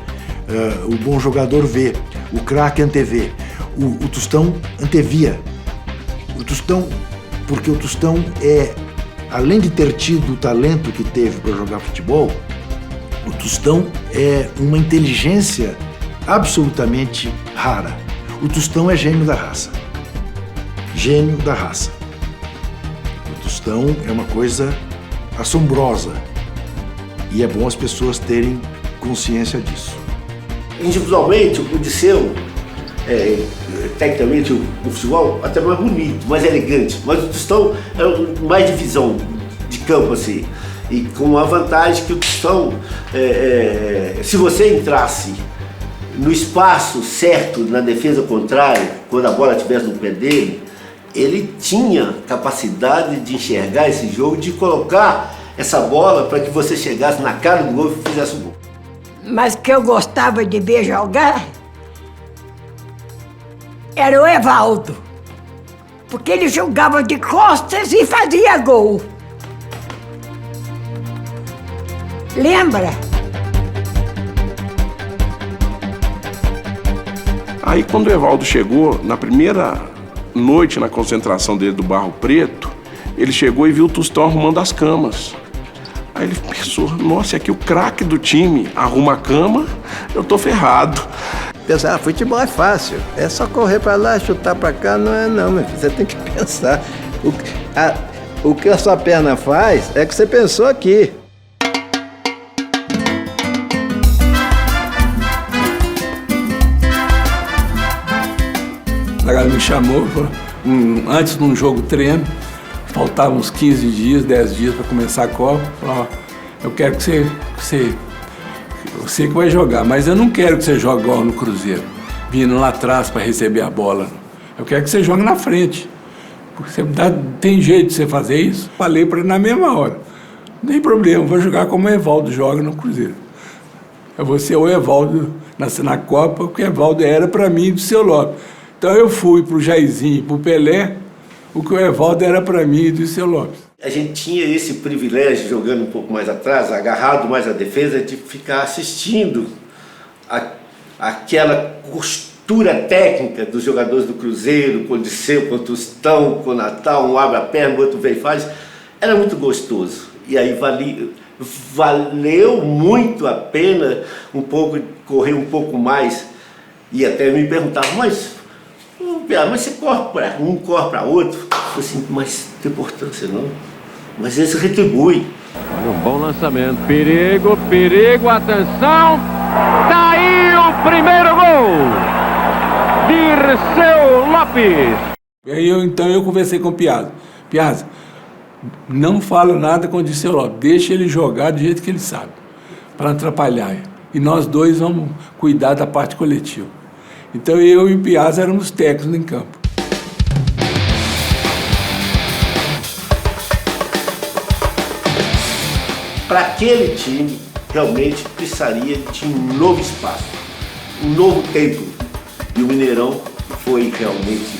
o bom jogador vê, o craque antevê. O Tostão antevia. O Tostão, porque o Tostão além de ter tido o talento que teve para jogar futebol, o Tostão é uma inteligência absolutamente rara. O Tostão é gênio da raça. Gênio da raça. O Tostão é uma coisa assombrosa. E é bom as pessoas terem consciência disso. Individualmente, o Dirceu, tecnicamente, o futebol até mais bonito, mais elegante, mas o Tostão é mais de visão de campo, assim. E com a vantagem que o Tostão, se você entrasse no espaço certo, na defesa contrária, quando a bola estivesse no pé dele, ele tinha capacidade de enxergar esse jogo, de colocar essa bola para que você chegasse na cara do gol e fizesse o gol. Mas que eu gostava de ver jogar era o Evaldo, porque ele jogava de costas e fazia gol. Lembra? Aí quando o Evaldo chegou, na primeira noite na concentração dele do Barro Preto, ele chegou e viu o Tostão arrumando as camas. Aí ele pensou, nossa, aqui o craque do time arruma a cama, eu tô ferrado. Pensar, futebol é fácil, é só correr para lá, chutar para cá, não é não, meu filho. Você tem que pensar. O que a sua perna faz é que você pensou aqui. Ela me chamou, antes de um jogo treino, faltavam uns 15 dias, 10 dias para começar a Copa. Falou, eu quero que você que vai jogar, mas eu não quero que você jogue igual no Cruzeiro, vindo lá atrás para receber a bola. Eu quero que você jogue na frente. Tem jeito de você fazer isso? Falei para ele na mesma hora. Não tem problema, vou jogar como o Evaldo joga no Cruzeiro. Eu vou ser o Evaldo na Copa, o que o Evaldo era para mim e do seu Lopes. Então eu fui para o Jairzinho e para o Pelé, o que o Evaldo era para mim e do seu Lopes. A gente tinha esse privilégio, jogando um pouco mais atrás, agarrado mais à defesa, de ficar assistindo aquela costura técnica dos jogadores do Cruzeiro, com o Disseu, com o Tostão, com o Natal, um abre a perna, o outro vem e faz. Era muito gostoso. E aí valeu muito a pena correr um pouco mais. E até me perguntavam, mas você corre para um, corre para outro. Eu falei assim, mas não tem importância não. Mas esse retribui. Olha um bom lançamento. Perigo, perigo, atenção! Tá aí o primeiro gol! Dirceu Lopes. E aí eu conversei com o Piazza. Piazza, não falo nada com o Dirceu Lopes, deixa ele jogar do jeito que ele sabe, para não atrapalhar. E nós dois vamos cuidar da parte coletiva. Então eu e o Piazza éramos técnicos em campo. Para aquele time, realmente precisaria de um novo espaço, um novo tempo. E o Mineirão foi realmente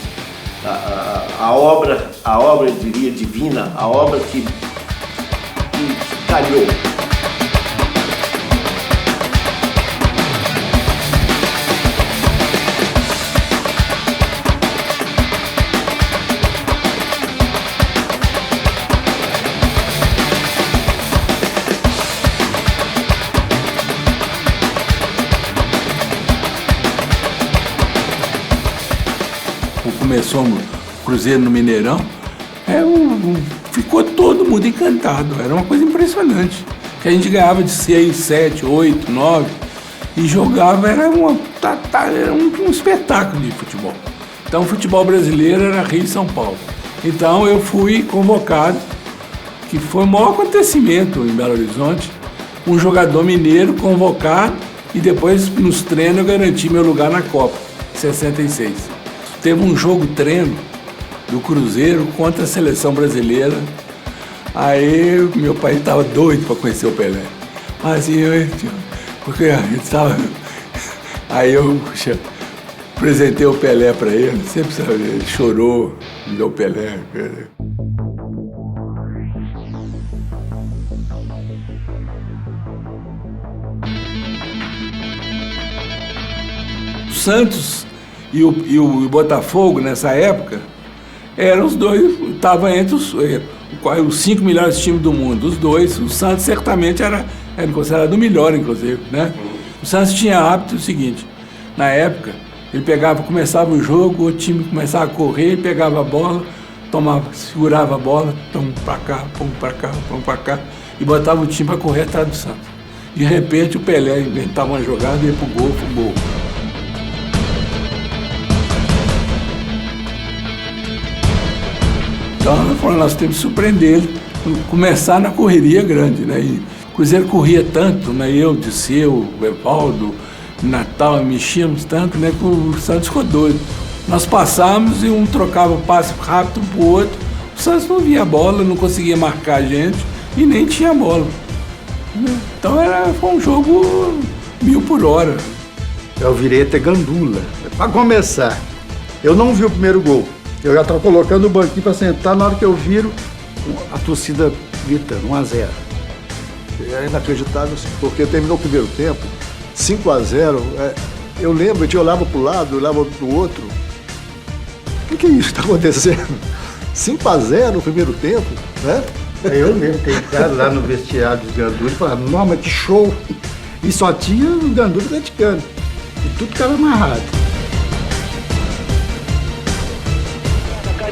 a obra, eu diria, divina, a obra que calhou. Começou o Cruzeiro no Mineirão, ficou todo mundo encantado, era uma coisa impressionante. Que a gente ganhava de 6, 7, 8, 9 e jogava, era um espetáculo de futebol. Então o futebol brasileiro era Rio e São Paulo. Então eu fui convocado, que foi o maior acontecimento em Belo Horizonte, um jogador mineiro convocado e depois nos treinos eu garanti meu lugar na Copa, 66. Teve um jogo treino do Cruzeiro contra a seleção brasileira. Aí meu pai estava doido para conhecer o Pelé. Mas porque a gente estava. Aí eu apresentei o Pelé para ele, sempre sabe, ele chorou, me deu o Pelé. O Santos e o Botafogo, nessa época, eram os dois, estavam entre os 5 melhores times do mundo. Os dois, o Santos certamente era considerado o melhor, inclusive, né? O Santos tinha hábito o seguinte, na época, ele começava o jogo, o time começava a correr, ele pegava a bola, segurava a bola, pum pra cá, pum pra cá, pum pra cá, e botava o time para correr atrás do Santos. De repente, o Pelé inventava uma jogada e ia pro gol. Então, nós temos que surpreender ele, começar na correria grande, né? E o Cruzeiro corria tanto, né? Eu, Disseu, o Evaldo, Natal, mexíamos tanto, né? Que o Santos ficou doido. Nós passávamos e um trocava o passe rápido pro outro. O Santos não via a bola, não conseguia marcar a gente e nem tinha bola. Então foi um jogo 1000 por hora. Eu virei até gandula. Para começar, eu não vi o primeiro gol. Eu já estava colocando o banquinho para sentar, na hora que eu viro, a torcida gritando, 1-0. É inacreditável, assim, porque terminou o primeiro tempo, 5-0. Eu lembro, a gente olhava para o lado, olhava para o outro. O que é isso que está acontecendo? 5-0 no primeiro tempo, né? Eu mesmo tenho entrado lá no vestiário dos Ganduras e falava, não, mas que show! E só tinha o Ganduras criticando. E tudo ficava amarrado.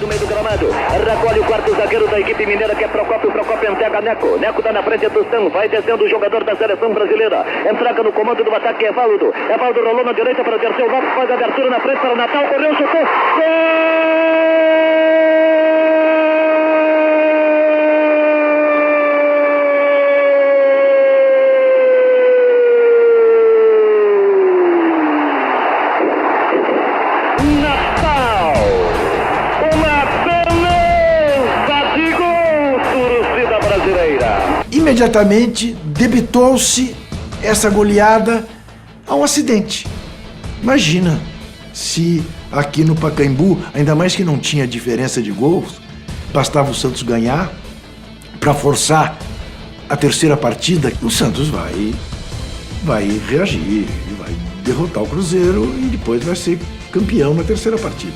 No meio do gramado, recolhe o quarto zagueiro da equipe mineira, que é Procópio entrega Neco. Neco dá na frente, Tostão, vai descendo o jogador da seleção brasileira. Entrega no comando do ataque, Evaldo. Evaldo rolou na direita para Dirceu Lopes, faz a abertura na frente para o Natal, correu, chutou. Imediatamente debitou-se essa goleada a um acidente. Imagina se aqui no Pacaembu, ainda mais que não tinha diferença de gols, bastava o Santos ganhar para forçar a terceira partida, o Santos vai reagir, vai derrotar o Cruzeiro e depois vai ser campeão na terceira partida.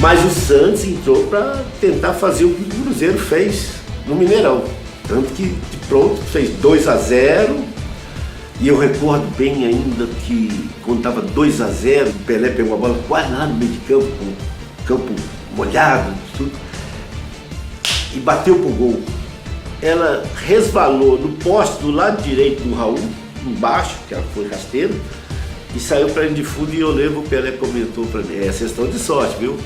Mas o Santos entrou para tentar fazer o que o Cruzeiro fez no Mineirão. Tanto que de pronto fez 2-0. E eu recordo bem ainda que quando estava 2-0, o Pelé pegou a bola quase lá no meio de campo, com o campo molhado, tudo, e bateu pro gol. Ela resvalou no poste do lado direito do Raul, embaixo, que ela foi rasteira, e saiu para linha de fundo. E eu lembro, o Pelé comentou para mim, é questão de sorte, viu?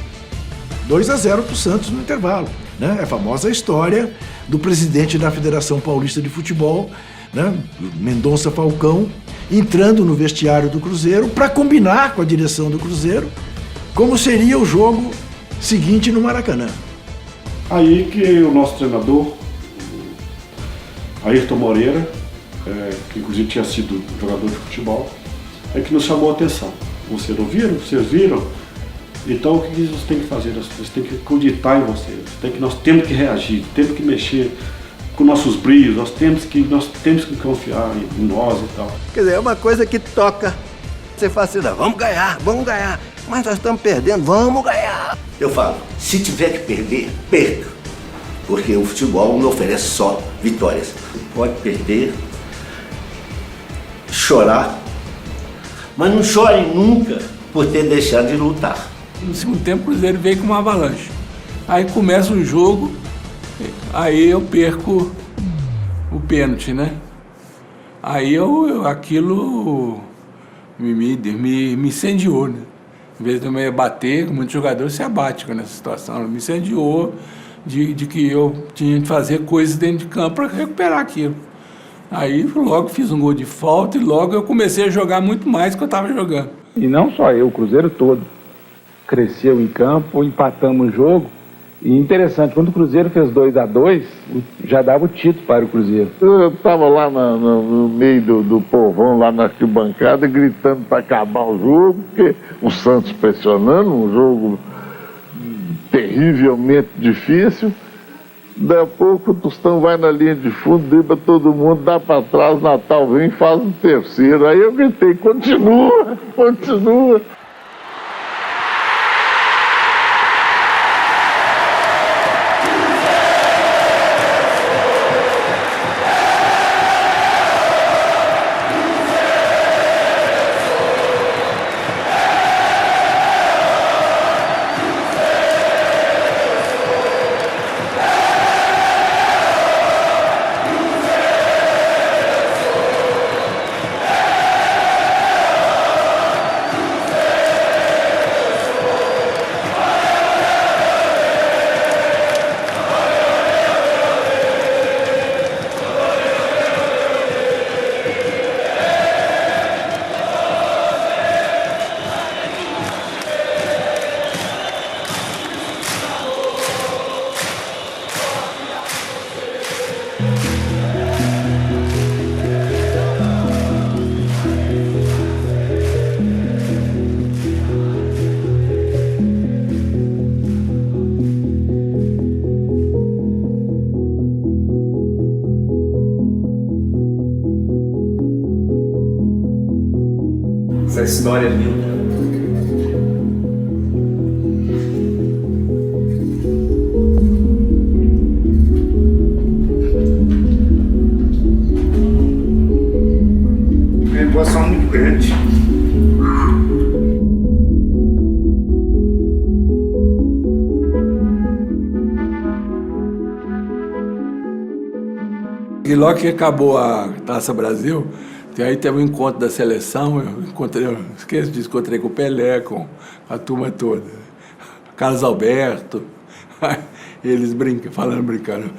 2-0 para o Santos no intervalo, né? É a famosa história do presidente da Federação Paulista de Futebol, né? Mendonça Falcão, entrando no vestiário do Cruzeiro para combinar com a direção do Cruzeiro como seria o jogo seguinte no Maracanã. Aí que o nosso treinador, Ayrton Moreira, que inclusive tinha sido jogador de futebol, é que nos chamou a atenção. Vocês ouviram? Vocês viram? Então o que vocês têm que fazer? Vocês têm que acreditar em vocês. Nós temos que reagir, temos que mexer com nossos brilhos, nós temos que confiar em nós e tal. Quer dizer, é uma coisa que toca. Você fala assim, não, vamos ganhar. Mas nós estamos perdendo, vamos ganhar. Eu falo, se tiver que perder, perca. Porque o futebol não oferece só vitórias. Pode perder, chorar, mas não chore nunca por ter deixado de lutar. No segundo tempo, o Cruzeiro veio com uma avalanche. Aí começa o jogo, aí eu perco o pênalti, né? Aí aquilo me incendiou, né? Em vez de eu me bater, muitos jogadores se abatem nessa situação. Me incendiou de que eu tinha que fazer coisas dentro de campo para recuperar aquilo. Aí logo fiz um gol de falta e logo eu comecei a jogar muito mais do que eu estava jogando. E não só eu, o Cruzeiro todo cresceu em campo, empatamos o jogo. E interessante, quando o Cruzeiro fez 2-2, já dava o título para o Cruzeiro. Eu estava lá no meio do povão, lá na arquibancada, gritando para acabar o jogo, porque o Santos pressionando, um jogo terrivelmente difícil. Daí a pouco o Tostão vai na linha de fundo, dribla todo mundo, dá para trás, Natal vem e faz o terceiro. Aí eu gritei, continua. Essa história é linda. É uma emoção muito grande. E logo que acabou a Taça Brasil, aí teve um encontro da seleção, encontrei com o Pelé, com a turma toda. Carlos Alberto, eles brincando.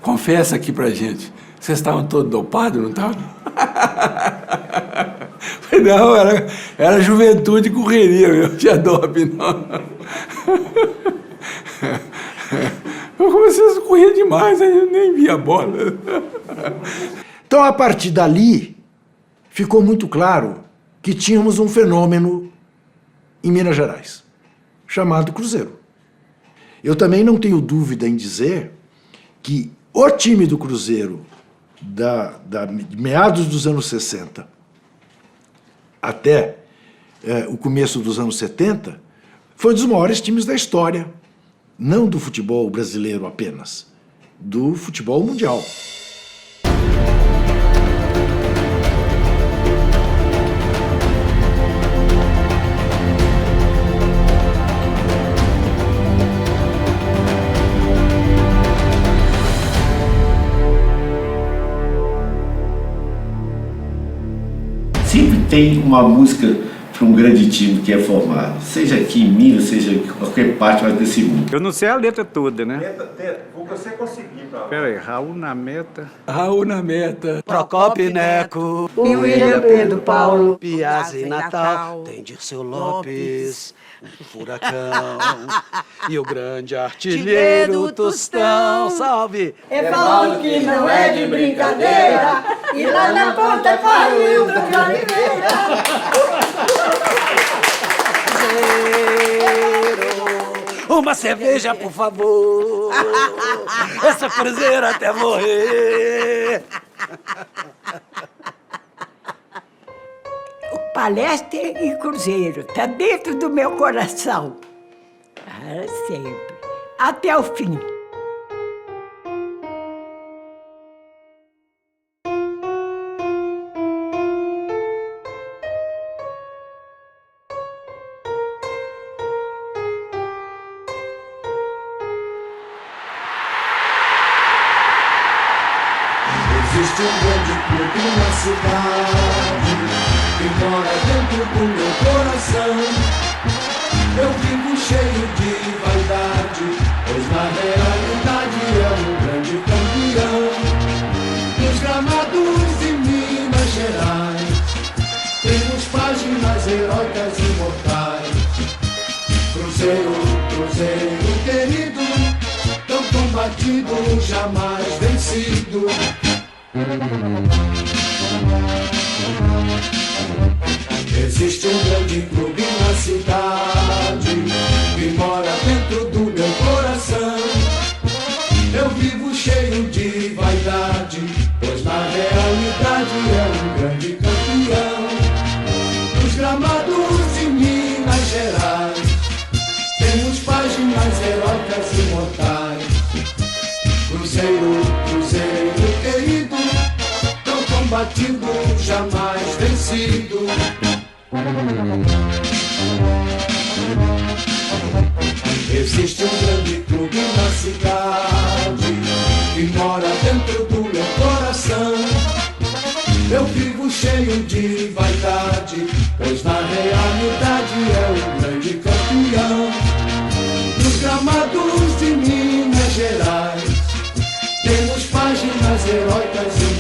Confessa aqui pra gente, vocês estavam todos dopados, não estavam? Não, era juventude e correria, meu. Tinha dope, não. Eu comecei a correr demais, aí eu nem via a bola. Então, a partir dali, ficou muito claro que tínhamos um fenômeno em Minas Gerais, chamado Cruzeiro. Eu também não tenho dúvida em dizer que o time do Cruzeiro, de meados dos anos 60 até o começo dos anos 70, foi um dos maiores times da história, não do futebol brasileiro apenas, do futebol mundial. Sempre tem uma música para um grande time que é formado, seja aqui em Minas, seja em qualquer parte desse mundo. Eu não sei a letra toda, né? O que você conseguir, pra... Peraí, Raul na meta. Raul na meta. Procópio Neco. E William Pedro Paulo. Piazza e Natal. Tem Dirceu Lopes. Furacão. E o grande artilheiro Tostão. Salve! É falando que não é de brincadeira. E lá na ponta para o Hilton de Oliveira. Uma cerveja, por favor. Essa Cruzeiro até morrer. Palestra e Cruzeiro, tá dentro do meu coração. Para sempre. Até o fim. Existe um grande clube na cidade que mora dentro do meu coração. Eu vivo cheio de vaidade, pois na realidade é um grande campeão. Nos gramados de Minas Gerais temos páginas heróicas imortais. Cruzeiro, Cruzeiro querido, tão combatido, jamais vencido. Existe um grande clube na cidade que mora dentro do meu coração. Eu vivo cheio de vaidade, pois na realidade é um grande campeão. Nos gramados de Minas Gerais temos páginas heróicas imortais. Cruzeiro, Cruzeiro querido, tão combatido, jamais vencido. Existe um grande clube na cidade que mora dentro do meu coração. Eu vivo cheio de vaidade, pois na realidade é um grande campeão. Nos gramados de Minas Gerais temos páginas heróicas e